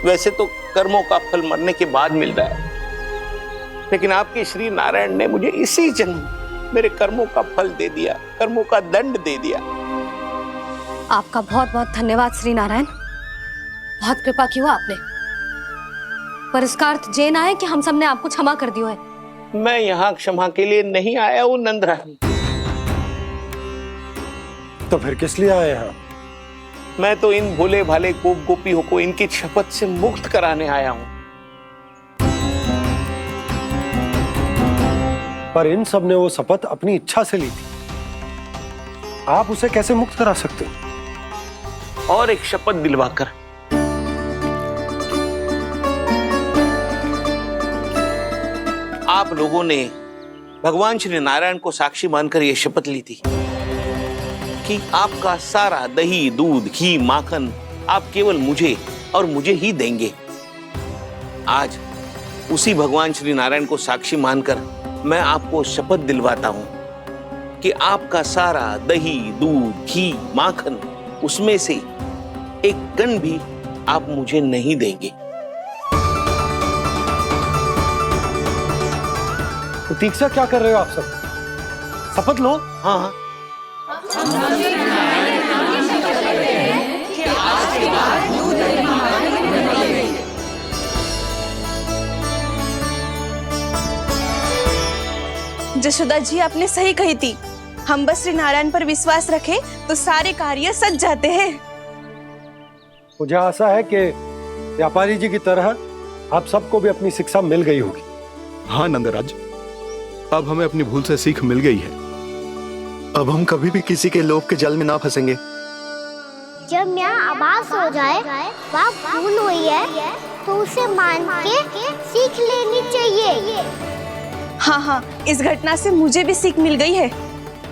वैसे तो कर्मों का फल मरने के बाद मिल रहा है, लेकिन आपके श्री नारायण ने मुझे इसी जन्म मेरे कर्मों का फल दे दिया, कर्मों का दंड दे दिया। आपका बहुत बहुत धन्यवाद श्री नारायण, बहुत कृपा की हो आपने। पर इसका अर्थ ये ना है कि हम सबने आपको क्षमा कर दियो है। मैं यहाँ क्षमा के लिए नहीं आया हूँ नंदरानी। तो फिर किस लिए आए हैं? मैं तो इन भोले भाले गोप गोपियों को इनकी शपथ से मुक्त कराने आया हूं। पर इन सब ने वो शपथ अपनी इच्छा से ली थी, आप उसे कैसे मुक्त करा सकते हो? और एक शपथ दिलवाकर। आप लोगों ने भगवान श्री नारायण को साक्षी मानकर यह शपथ ली थी कि आपका सारा दही, दूध, घी, माखन आप केवल मुझे और मुझे ही देंगे। आज उसी भगवान श्री नारायण को साक्षी मानकर मैं आपको शपथ दिलवाता हूं कि आपका सारा दही, दूध, घी, माखन उसमें से एक कण भी आप मुझे नहीं देंगे। प्रतीक्षा क्या कर रहे हो आप सब? शपथ लो। हाँ जशोदा जी, आपने सही कही थी। हम बस श्री नारायण पर विश्वास रखें तो सारे कार्य सज जाते हैं। मुझे आशा है कि व्यापारी जी की तरह आप सबको भी अपनी शिक्षा मिल गई होगी। हाँ नंदराज, अब हमें अपनी भूल से सीख मिल गई है। अब हम कभी भी किसी के लोभ के जल में ना फंसेंगे। जब यहाँ आभास हो जाए वह भूल हुई है तो उसे मान के सीख लेनी चाहिए। हाँ हाँ, इस घटना से मुझे भी सीख मिल गई है।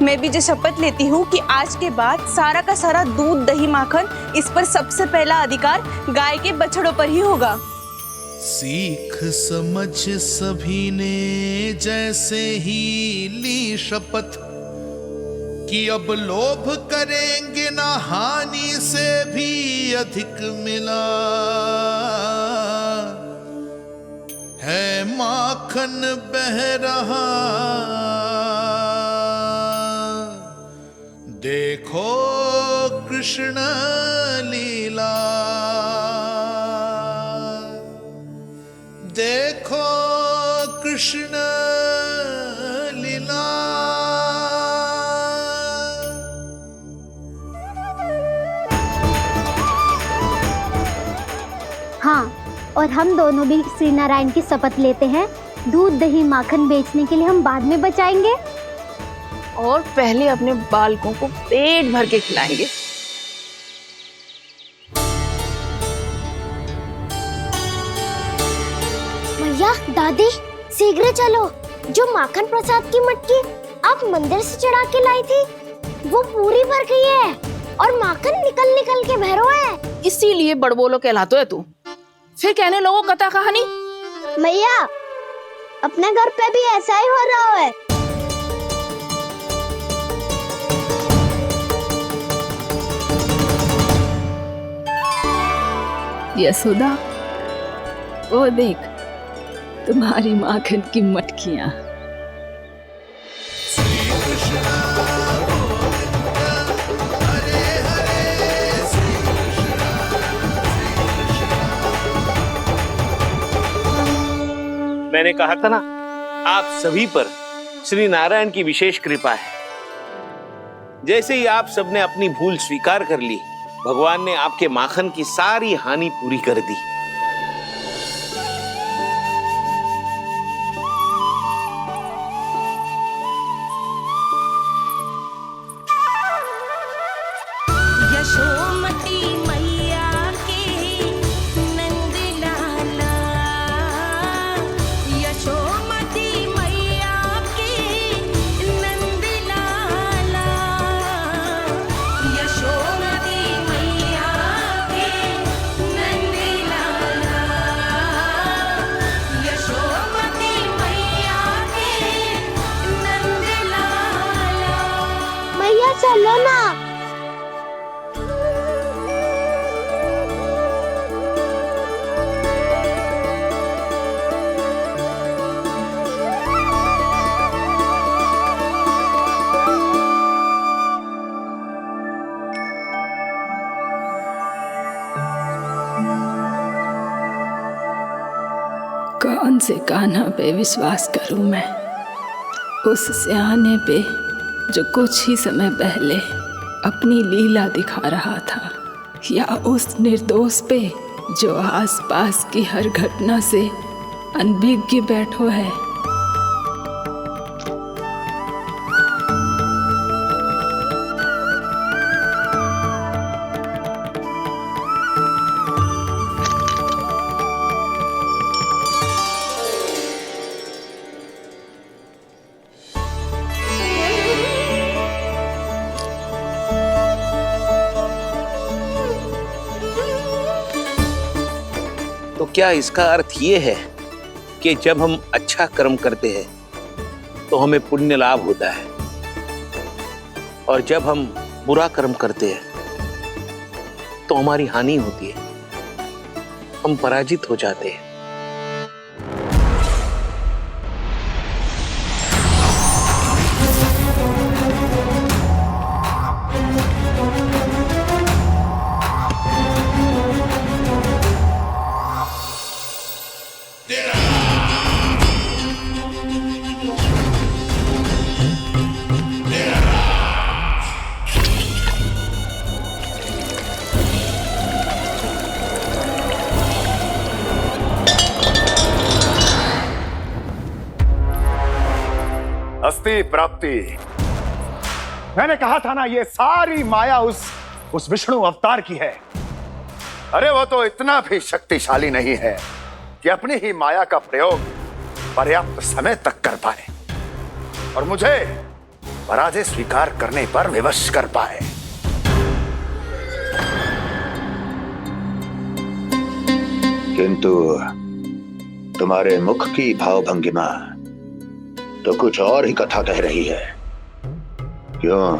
मैं भी जो शपथ लेती हूँ कि आज के बाद सारा का सारा दूध, दही, माखन इस पर सबसे पहला अधिकार गाय के बछड़ों पर ही होगा। सीख समझ सभी ने जैसे ही ली शपथ कि अब लोभ करेंगे ना हानि से भी अधिक मिला है, माखन बह रहा देखो कृष्ण लीला, देखो कृष्ण लीला। हाँ, और हम दोनों भी श्री नारायण की शपथ लेते हैं, दूध, दही, माखन बेचने के लिए हम बाद में बचाएंगे और पहले अपने बालकों को पेट भर के खिलाएंगे। भैया, दादी, शीघ्र चलो। जो माखन प्रसाद की मटकी आप मंदिर से चढ़ा के लाई थी वो पूरी भर गई है और माखन निकल निकल के भरो है। इसीलिए बड़बोलो कहलाते है तू। फिर कहने लोगों कथा कहानी। भैया, अपने घर पे भी ऐसा ही हो रहा है। यशोदा, वो देख तुम्हारी माखन की मटकियां। मैंने कहा था ना, आप सभी पर श्री नारायण की विशेष कृपा है। जैसे ही आप सबने अपनी भूल स्वीकार कर ली, भगवान ने आपके माखन की सारी हानि पूरी कर दी। यशोमती मैया के नंद लाला, यशोमती मैया के नंद लाला, यशोमती मैया के नंद लाला, यशोमती मैया के नंद लाला। मैया चलो ना। कौन से कान्हा पे विश्वास करूं मैं? उस सियाने पे जो कुछ ही समय पहले अपनी लीला दिखा रहा था, या उस निर्दोष पे जो आसपास की हर घटना से अनभिज्ञ बैठो है? तो क्या इसका अर्थ ये है कि जब हम अच्छा कर्म करते हैं तो हमें पुण्य लाभ होता है, और जब हम बुरा कर्म करते हैं तो हमारी हानि होती है, हम पराजित हो जाते हैं? अस्ति प्राप्ति। मैंने कहा था ना, ये सारी माया उस विष्णु अवतार की है। अरे वो तो इतना भी शक्तिशाली नहीं है कि अपनी ही माया का प्रयोग पर्याप्त समय तक कर पाए और मुझे पराजय स्वीकार करने पर विवश कर पाए। किंतु तुम्हारे मुख की भावभंगिमा तो कुछ और ही कथा कह रही है। क्यों?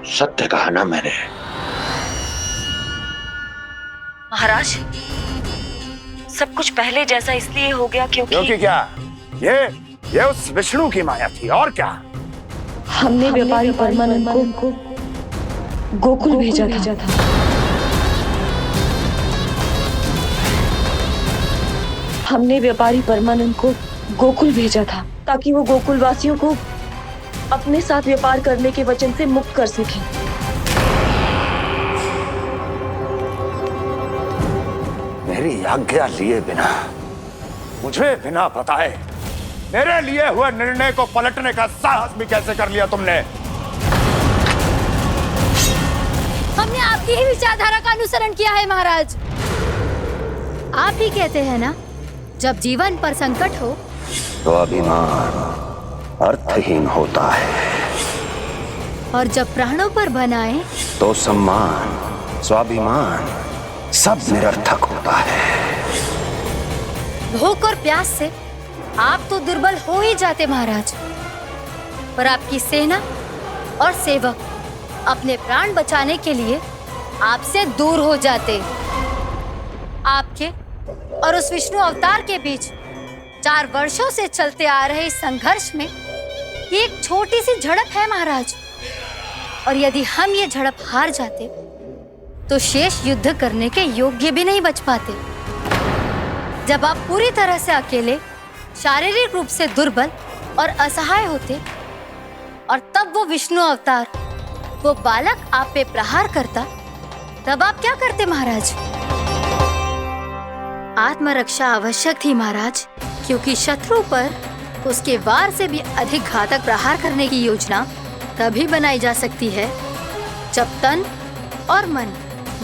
सत्य कहा ना मैंने। महाराज, सब कुछ पहले जैसा इसलिए हो गया क्योंकि क्या? ये उस विष्णु की माया थी, और क्या? हमने व्यापारी परमानंद को गोकुल भेजा था। हमने व्यापारी परमानंद को गोकुल भेजा था ताकि वो गोकुल वासियों को अपने साथ व्यापार करने के वचन से मुक्त कर सके। मेरी आज्ञा लिए बिना, मुझे बिना बताए मेरे लिए हुए निर्णय को पलटने का साहस भी कैसे कर लिया तुमने? हमने आपकी ही विचारधारा का अनुसरण किया है महाराज। आप ही कहते हैं ना, जब जीवन पर संकट हो तो अभिमान अर्थहीन होता है, और जब प्राणों पर बनाए तो सम्मान स्वाभिमान सब निरर्थक होता है। भूख और प्यास से आप तो दुर्बल हो ही जाते महाराज, पर आपकी सेना और सेवक अपने प्राण बचाने के लिए आपसे दूर हो जाते। आपके और उस विष्णु अवतार के बीच 4 वर्षों से चलते आ रहे इस संघर्ष में ये एक छोटी सी झड़प है महाराज, और यदि हम ये झड़प हार जाते तो शेष युद्ध करने के योग्य भी नहीं बच पाते। जब आप पूरी तरह से अकेले शारीरिक रूप से दुर्बल और असहाय होते और तब वो विष्णु अवतार, वो बालक आप पे प्रहार करता, तब आप क्या करते महाराज? आत्मरक्षा आवश्यक थी महाराज, क्योंकि शत्रु पर उसके वार से भी अधिक घातक प्रहार करने की योजना तभी बनाई जा सकती है जब तन और मन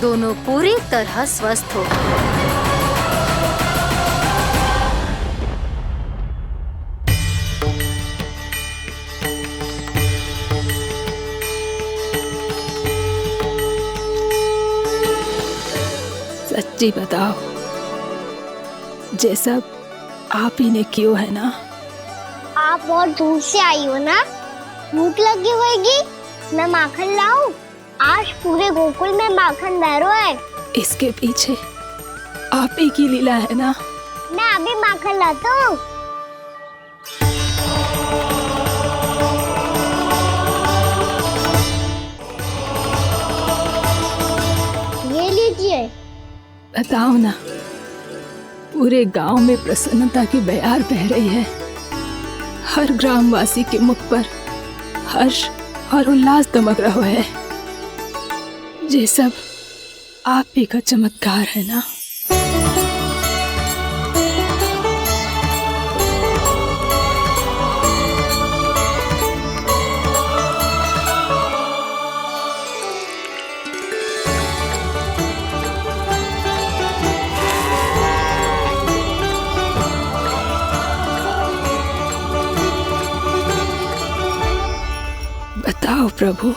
दोनों पूरी तरह स्वस्थ हो। सच्ची बताओ, ये सब आप ही ने क्यों है ना? आप बहुत दूर से आई हो ना, भूख लगी होगी। मैं माखन लाऊं? आज पूरे गोकुल में माखन बह रहा है। इसके पीछे आप ही की लीला है ना? मैं अभी माखन लाता हूँ। ये लीजिए। बताओ ना, पूरे गांव में प्रसन्नता की बयार बह रही है। हर ग्रामवासी के मुख पर हर्ष और उल्लास दमक रहा है। ये सब आप ही का चमत्कार है ना? बताओ प्रभु,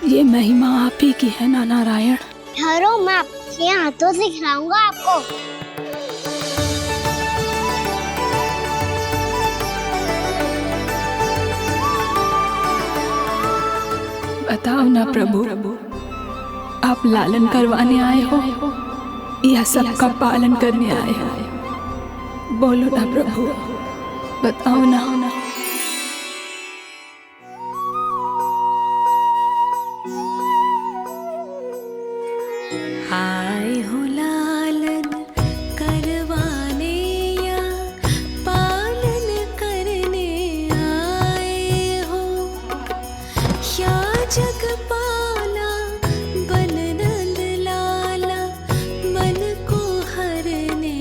ये महिमा आप ही की है ना नारायण? ठहरो, मैं आपके हाथों से खिलाऊंगा आपको। बताओ ना प्रभु, आप लालन करवाने आए हो या सबका पालन करने आए हो? बोलो ना प्रभु, बताओ ना। आए हो लालन करवाने या पालन करने आए हो, या जगपाला बन नंद लाला मन को हरने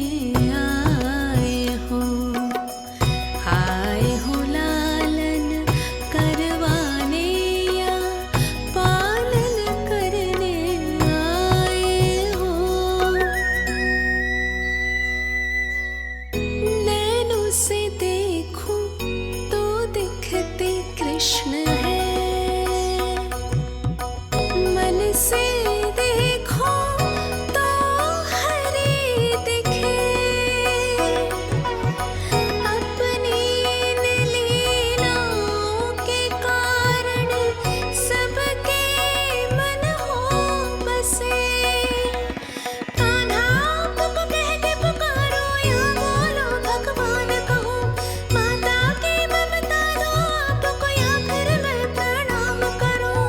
आए हो। आए हो लालन करवाने या पालन करने आए हो। नैनों से देखूं तो दिखते कृष्ण है, मन से देखो तो हरि दिखे। अपनी इन लीलाओं के कारण सबके मन हो बसे। कान्हा आपको कह के पुकारो या बोलो भगवान कहो, माता की ममता दो आपको या फिर मैं प्रणाम करूं।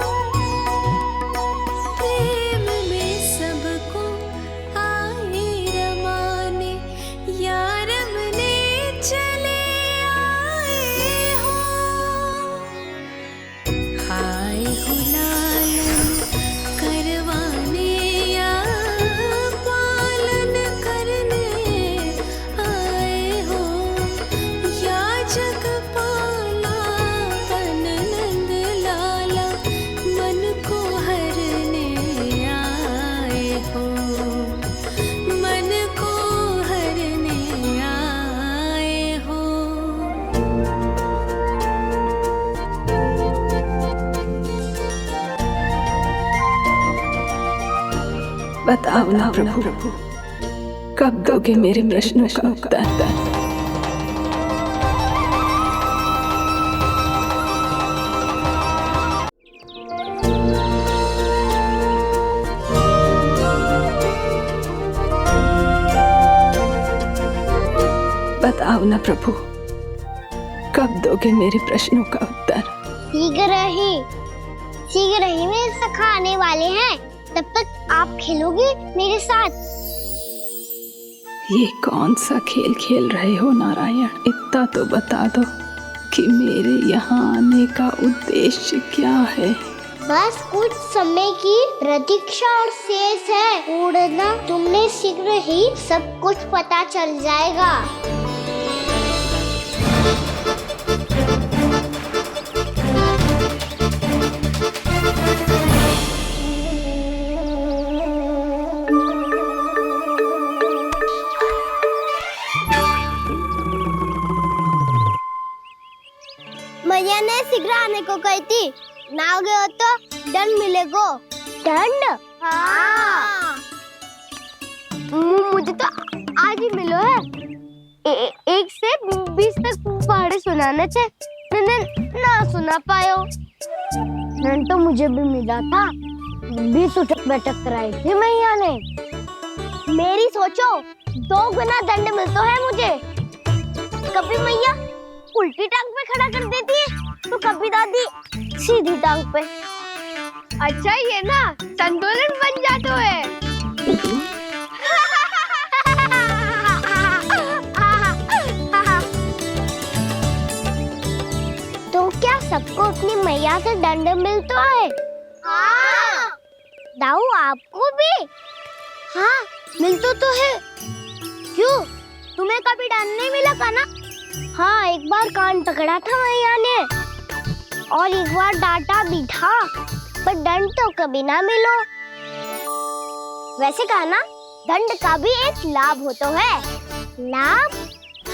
प्रेम में सबको आए रमाने, या रमने चले आए हो। आए हो लालन करवाने या पालन करने आए हो, या जगपाला बन नंद लाला मन को हरने आए हो। मन को हरने आए हो। बताओ ना प्रभु, कब दोगे मेरे प्रश्नों का उत्तर? बताओ ना प्रभु, कब दोगे मेरे प्रश्नों का उत्तर? शीघ्र ही मेरे सखा आने वाले हैं, तब तक आप खेलोगे मेरे साथ। ये कौन सा खेल खेल रहे हो नारायण? इतना तो बता दो कि मेरे यहाँ आने का उद्देश्य क्या है? बस कुछ समय की प्रतीक्षा और शेष है। उड़ना तुमने शीघ्र ही सब कुछ पता चल जाएगा। मैया ने शीघ्र आने को कही थी, ना आ गए हो तो दंड मिलेगा। दंड? हाँ। मुझे तो आज ही मिलो है। 1 से 20 तक पहाड़े सुनाने थे, ना सुना पायो। दंड तो मुझे भी मिला था, 20 उठक बैठक कराई थी मैया ने। मेरी सोचो 2 गुना दंड मिलता है मुझे। कभी मैया उल्टी टांग पे खड़ा कर देती है तो कभी दादी सीधी टांग पे। अच्छा ये ना संतुलन बन जाता है। तो क्या सबको अपनी मैया से दंड मिलता है? हाँ। दाऊ आपको भी? हाँ मिलता तो है। क्यों, तुम्हें कभी दंड नहीं मिला का ना? हाँ, एक बार कान पकड़ा था मैया ने और एक बार डांटा भी था, पर दंड तो कभी ना मिलो। वैसे कहा ना, दंड का भी एक लाभ होता है। लाभ?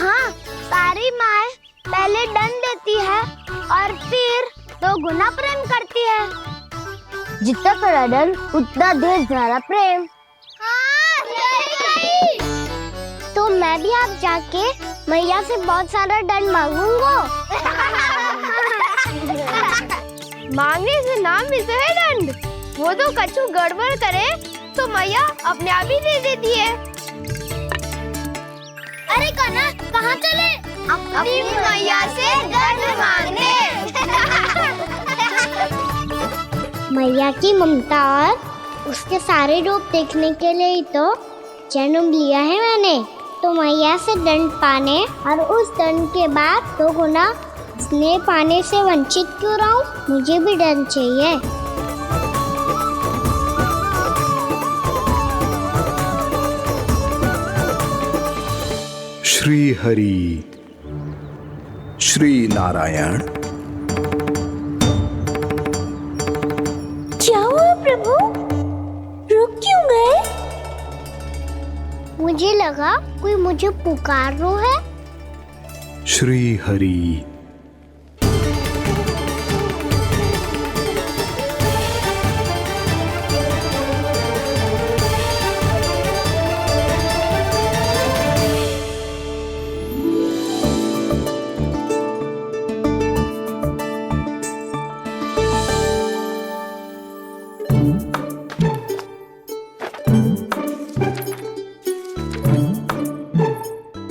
हाँ, सारी माँ पहले दंड देती है और फिर 2 गुना प्रेम करती है। जितना बड़ा दंड उतना ढेर सारा प्रेम। हाँ, सही कही। तो मैं भी आप जाके मैया से बहुत सारा दंड मांगूंगा। मांगने से ना मिलता है दंड, वो तो कछु गड़बड़ करे तो मैया अपने आप ही दे देती है। अरे कना, कहाँ चले? अपनी मैया से दंड मांगने। मैया की ममता और उसके सारे रूप देखने के लिए ही तो जन्म लिया है मैंने। तो मैया से दंड पाने और उस दंड के बाद 2 गुना स्नेह पाने से वंचित क्यों रहूं? मुझे भी दंड चाहिए। श्री हरि, श्री नारायण। क्या हुआ प्रभु? रुक क्यों गए? मुझे लगा कोई मुझे पुकार रहा है। श्री हरि।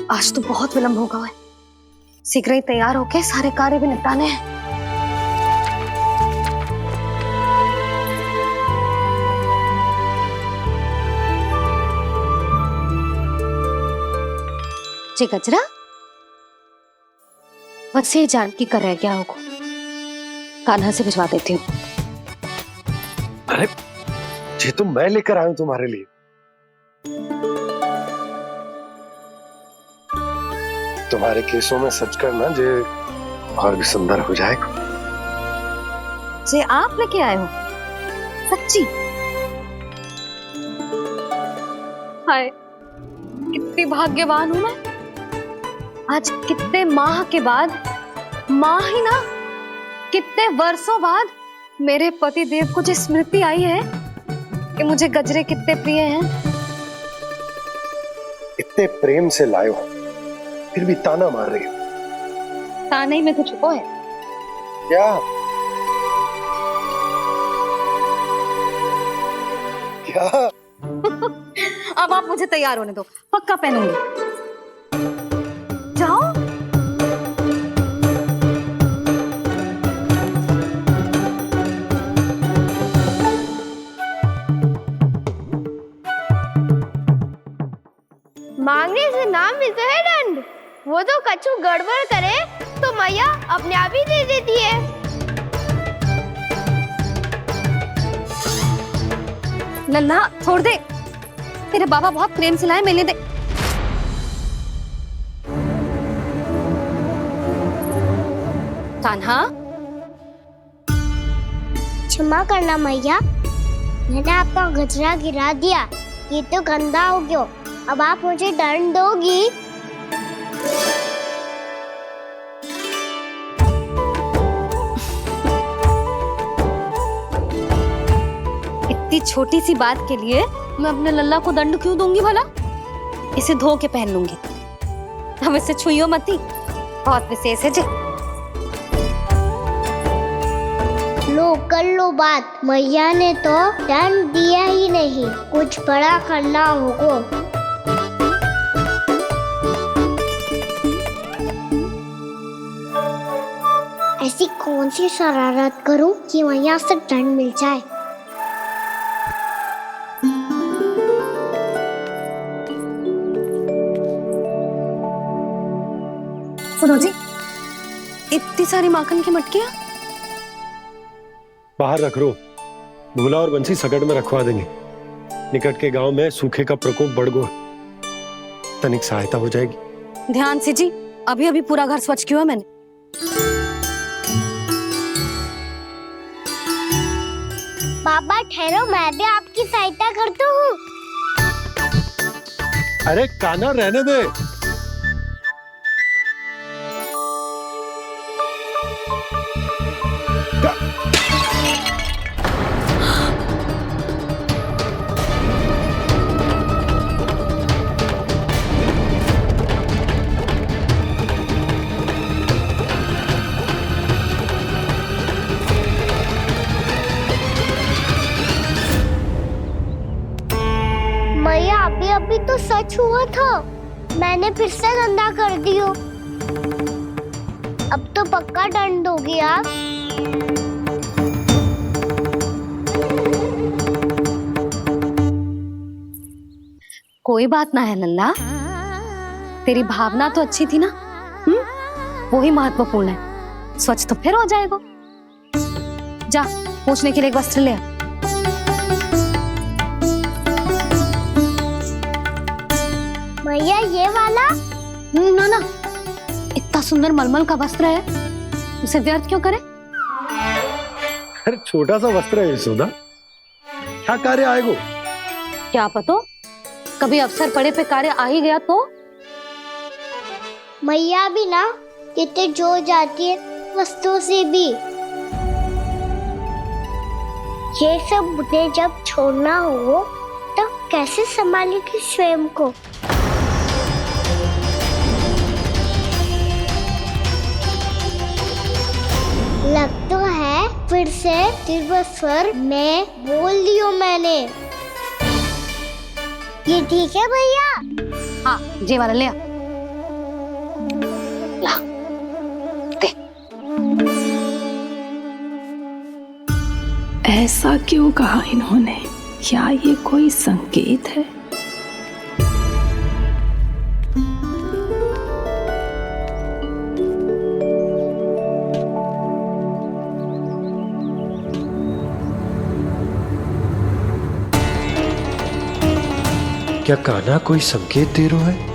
आज तो बहुत विलंब होगा है। शीघ्र ही तैयार होके सारे कार्य भी निपटाने हैं। जी गजरा, बस ये जानकी कर रह गया होगा, कान्हा से भिजवा देती हूँ। अरे ये तो मैं लेकर आया हूं तुम्हारे लिए। तुम्हारे केसों में सच करना जे और भी सुंदर हो जाएगा। जे आप लेके आए हो? सच्ची? हाय, कितनी भाग्यवान हूं मैं। आज कितने माह के बाद, माह ही ना, कितने वर्षों बाद मेरे पति देव को जो स्मृति आई है कि मुझे गजरे कितने प्रिय हैं। इतने प्रेम से लाए हो, फिर भी ताना मार रही हो। ताने में कुछ छुपो है क्या? क्या? अब आप मुझे तैयार होने दो, पक्का पहनूंगी। जाओ। मांगने से ना मिलता है दंड। वो तो कछु गड़बड़ करे तो मैया अपने आप ही दे देती है। लल्ला छोड़ दे, तेरे बाबा बहुत प्रेम से लाए, मिलने दे। कान्हा, क्षमा करना मैया, मैंने आपका गजरा गिरा दिया, ये तो गंदा हो गया। अब आप मुझे दंड दोगी? इतनी छोटी सी बात के लिए मैं अपने लल्ला को दंड क्यों दूंगी भला? इसे धो के पहन लूंगी। हम इसे छुइयो मती, बहुत विशेष है जी। लो कर लो बात, मैया ने तो दंड दिया ही नहीं, कुछ बड़ा करना होगा। ऐसी कौन सी शरारत करूं कि मैया से दंड मिल जाए? सुनो जी, इतनी सारी माखन की मटकियां बाहर रख रो, भूला और बंसी सकट में रखवा देंगे। निकट के गांव में सूखे का प्रकोप बढ़ गया, तनिक सहायता हो जाएगी। ध्यान से जी, अभी अभी पूरा घर स्वच्छ किया मैंने। बाबा ठहरो, मैं भी आपकी सहायता करता हूँ। अरे कान्हा रहने दे। मैया अभी अभी तो सच हुआ था, मैंने फिर से गंदा कर दियो। अब तो पक्का दंड दोगी आप। कोई बात ना है लल्ला, तेरी भावना तो अच्छी थी ना, वही महत्वपूर्ण है। स्वच्छ तो फिर हो जाएगा। जा पूछने के लिए एक वस्त्र ले आ। भैया ये वाला? ना ना, इतना सुंदर मलमल का वस्त्र है, उसे व्यर्थ क्यों करे? अरे छोटा सा वस्त्र है यशोदा, क्या कार्य आएगा? क्या पता, कभी अवसर पड़े पे कार्य आ ही गया तो? मैया भी ना कितने जो जाती है वस्तुओं से भी। ये सब मुझे जब छोड़ना हो तो कैसे संभालेगी स्वयं को? लग तो है फिर से तिरस्वर में बोल दियो मैंने। ये ठीक है भैया? हाँ, ये वाला ले आ। ला, दे। ऐसा क्यों कहा इन्होंने? क्या ये कोई संकेत है? क्या कान्हा कोई संकेत दे रहा है?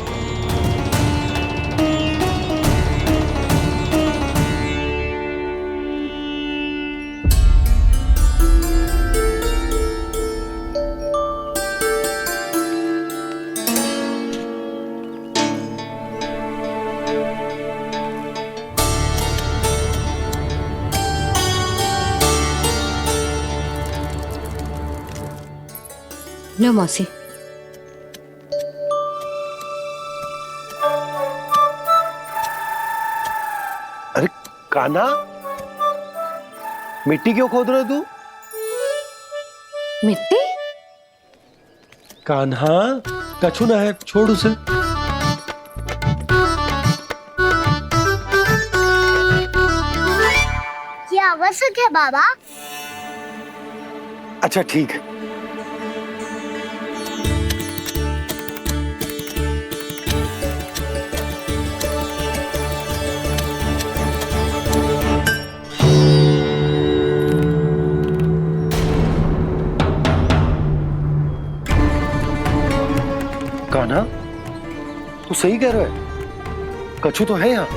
लो मौसी। अरे कान्हा, मिट्टी क्यों खोद रहे तू? मिट्टी? कान्हा, कछु ना है, छोड़ उसे। ये आवश्यक है बाबा। अच्छा ठीक है। तू सही कह रहा है, कछु तो है यहाँ।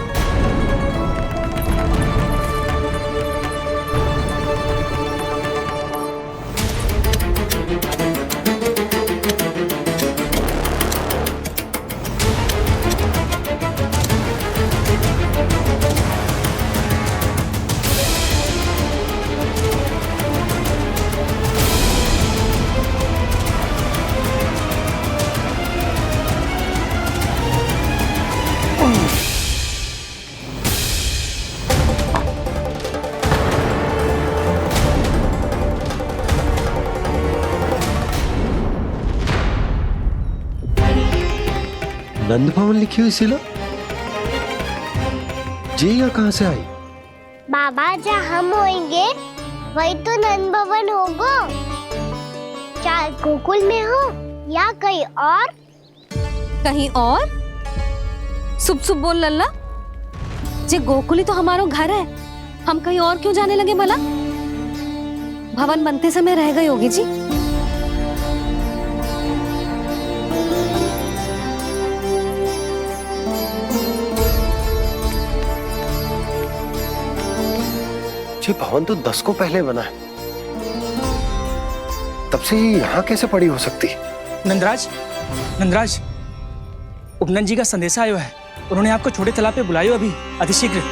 नंद भवन लिखी हुई सिला जी या कहां से आई? बाबा जहाँ हम होंगे वही तो नंद भवन होगा। चाहे गोकुल में हो या कहीं और। कहीं और? सुब सुब बोल लल्ला, जे गोकुल ही तो हमारा घर है, हम कहीं और क्यों जाने लगे भला? भवन बनते समय रह गई होगी जी। ये भवन तो 10 को पहले बना है, तब से ही यहाँ कैसे पड़ी हो सकती? नंदराज, नंदराज, उपनंद जी का संदेशा आयो है। उन्होंने आपको छोटे तालाब पे बुलायो अभी अतिशीघ्र।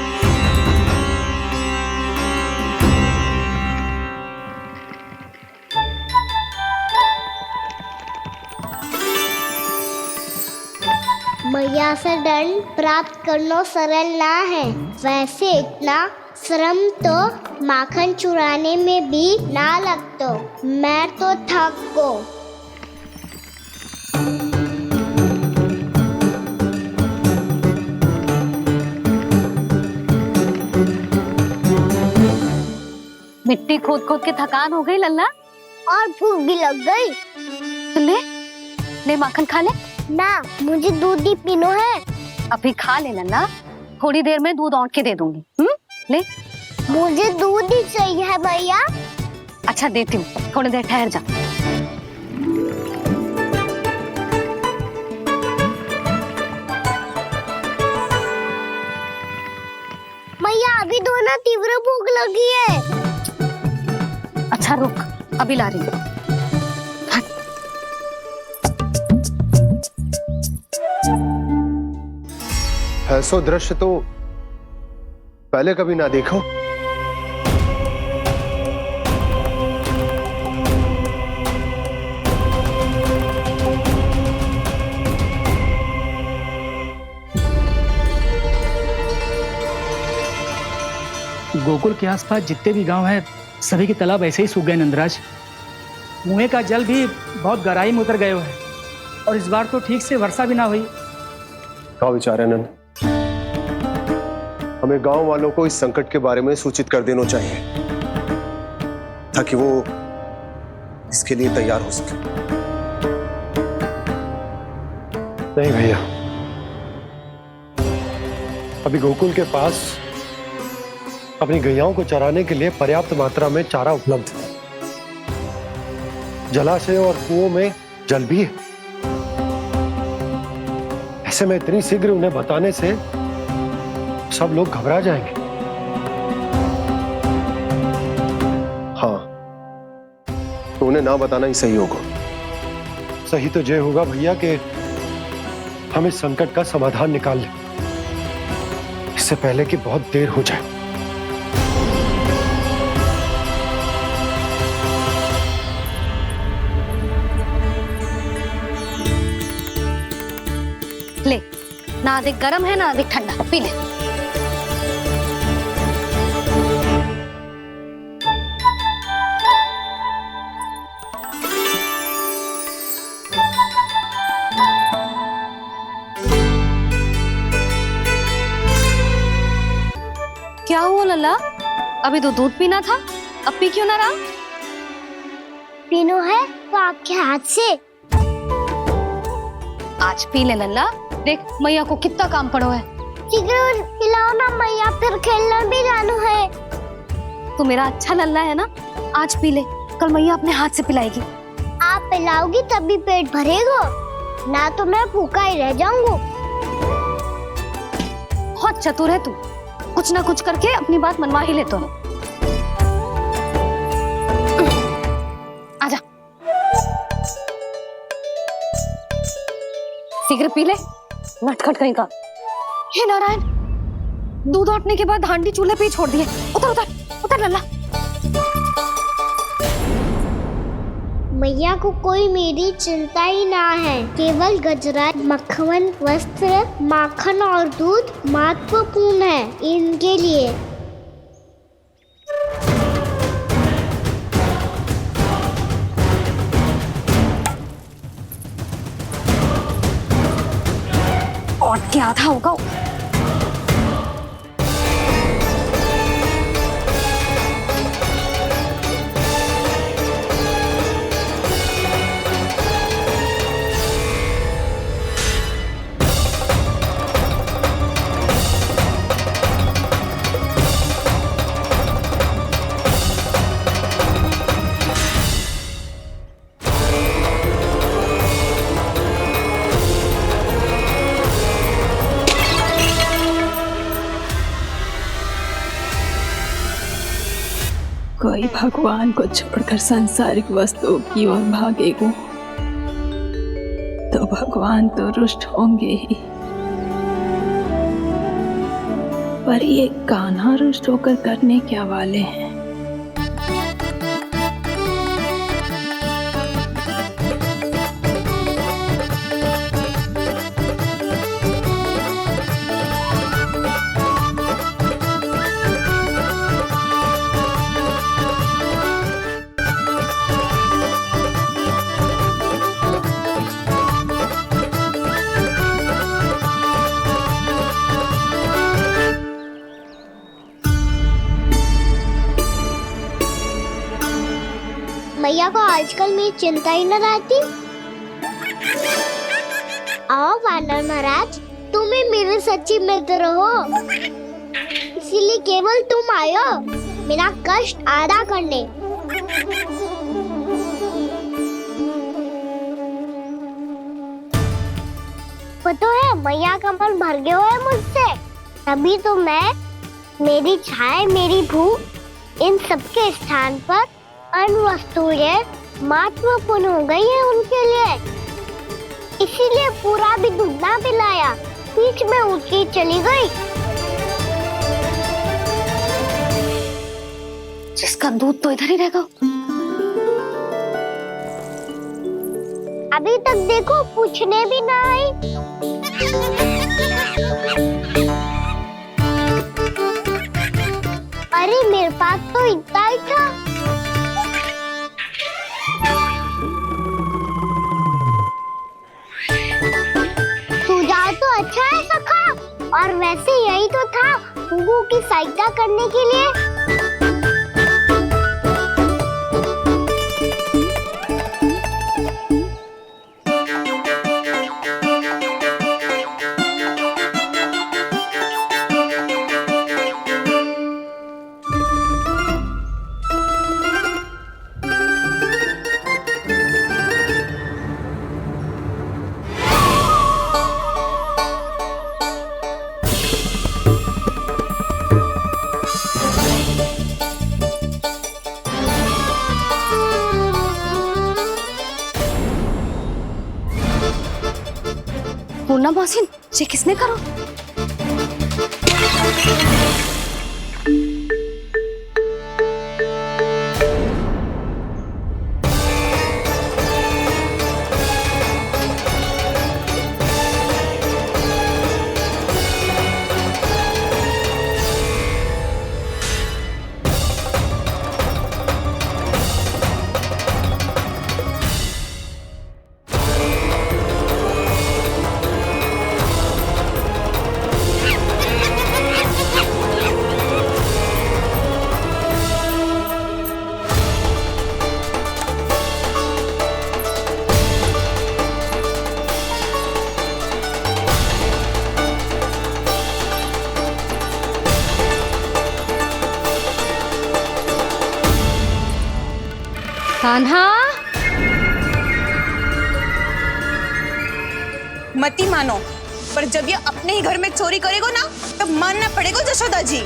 मैया से दंड प्राप्त करना सरल ना है, वैसे इतना श्रम तो माखन चुराने में भी ना लगतो। मैं तो थक गो। मिट्टी खोद खोद के थकान हो गई लल्ला, और भूख भी लग गई। तो ले ले माखन खा ले। ना, मुझे दूध ही पीनो है। अभी खा ले लल्ला, थोड़ी देर में दूध औंट के दे दूंगी। ले। मुझे दूध ही चाहिए है भैया। अच्छा देती हूँ, थोड़ी देर ठहर जा। मैया अभी दोनों तीव्र भूख लगी है। अच्छा रुक, अभी ला रही हूँ। ऐसा दृश्य तो पहले कभी ना देखो। गोकुल के आसपास जितने भी गांव हैं, सभी के तालाब ऐसे ही सूख गए नंदराज। कुएं का जल भी बहुत गहराई में उतर गए है, और इस बार तो ठीक से वर्षा भी ना हुई। क्या विचार है नंद? हमें गांव वालों को इस संकट के बारे में सूचित कर देना चाहिए, ताकि वो इसके लिए तैयार हो सके। नहीं भैया, अभी गोकुल के पास अपनी गैयाओं को चराने के लिए पर्याप्त मात्रा में चारा उपलब्ध है। जलाशय और कुओं में जल भी है। ऐसे में इतनी शीघ्र उन्हें बताने से सब लोग घबरा जाएंगे। हाँ, तो उन्हें ना बताना ही सही होगा। सही तो ये होगा भैया कि हम इस संकट का समाधान निकाल लें, इससे पहले कि बहुत देर हो जाए। ले, ना अधिक गर्म है ना अधिक ठंडा, पी ले। क्या हुआ लल्ला? अभी तो दूध पीना था, अब पी क्यों ना रहा? पीनो है तो आपके हाथ से। आज पी ले लल्ला, देख मैया को कितना काम पड़ो है। शीघ्र पिलाओ ना मैया, फिर खेलना भी जानो है। तू मेरा अच्छा लल्ला है ना, आज पी ले, कल मैया अपने हाथ से पिलाएगी। आप पिलाओगी तभी पेट भरेगा, ना तो मैं भूखा ही रह जाऊंगा। बहुत चतुर है तू, कुछ ना कुछ करके अपनी बात मनवा ही लेता है। आजा, शीघ्र पी ले, नटखट कहीं का। हे नारायण, दूध औटने के बाद हांडी चूल्हे पे ही छोड़ दिए। उतर उतर उतर लल्ला। मैया को कोई मेरी चिंता ही ना है, केवल गजरा, मक्खन, वस्त्र, माखन और दूध महत्वपूर्ण है इनके लिए। और क्या आधा होगा। कोई भगवान को छोड़कर सांसारिक वस्तुओं की ओर भागेगा तो भगवान तो रुष्ट होंगे ही, पर ये कान्हा रुष्ट होकर करने क्या वाले हैं। मैया को आजकल मेरी चिंता ही न रहती। आओ वानर महाराज, तुम ही मेरे सच्ची मित्र हो, इसीलिए केवल तुम आयो मेरा कष्ट आधा करने। पता है मैया का मन भर गया है मुझसे, तभी तो मैं, मेरी छाया, मेरी भूख, इन सबके स्थान पर अन्य वस्तुएं महत्वपूर्ण हो गई है उनके लिए। इसीलिए पूरा भी दूध ना पिलाया, बीच में उठ के चली गई। जिसका दूध तो इधर ही रहेगा। अभी तक देखो पूछने भी ना आई। अरे मेरे पास तो इतना ही था। सुझाव तो अच्छा है सखा, और वैसे यही तो था गुगु की सहायता करने के लिए। पूर्णा मौसी, ये किसने करो? कान्हा, मती मानो, पर जब ये अपने ही घर में चोरी करेगा ना तब मानना पड़ेगा जशोदा जी।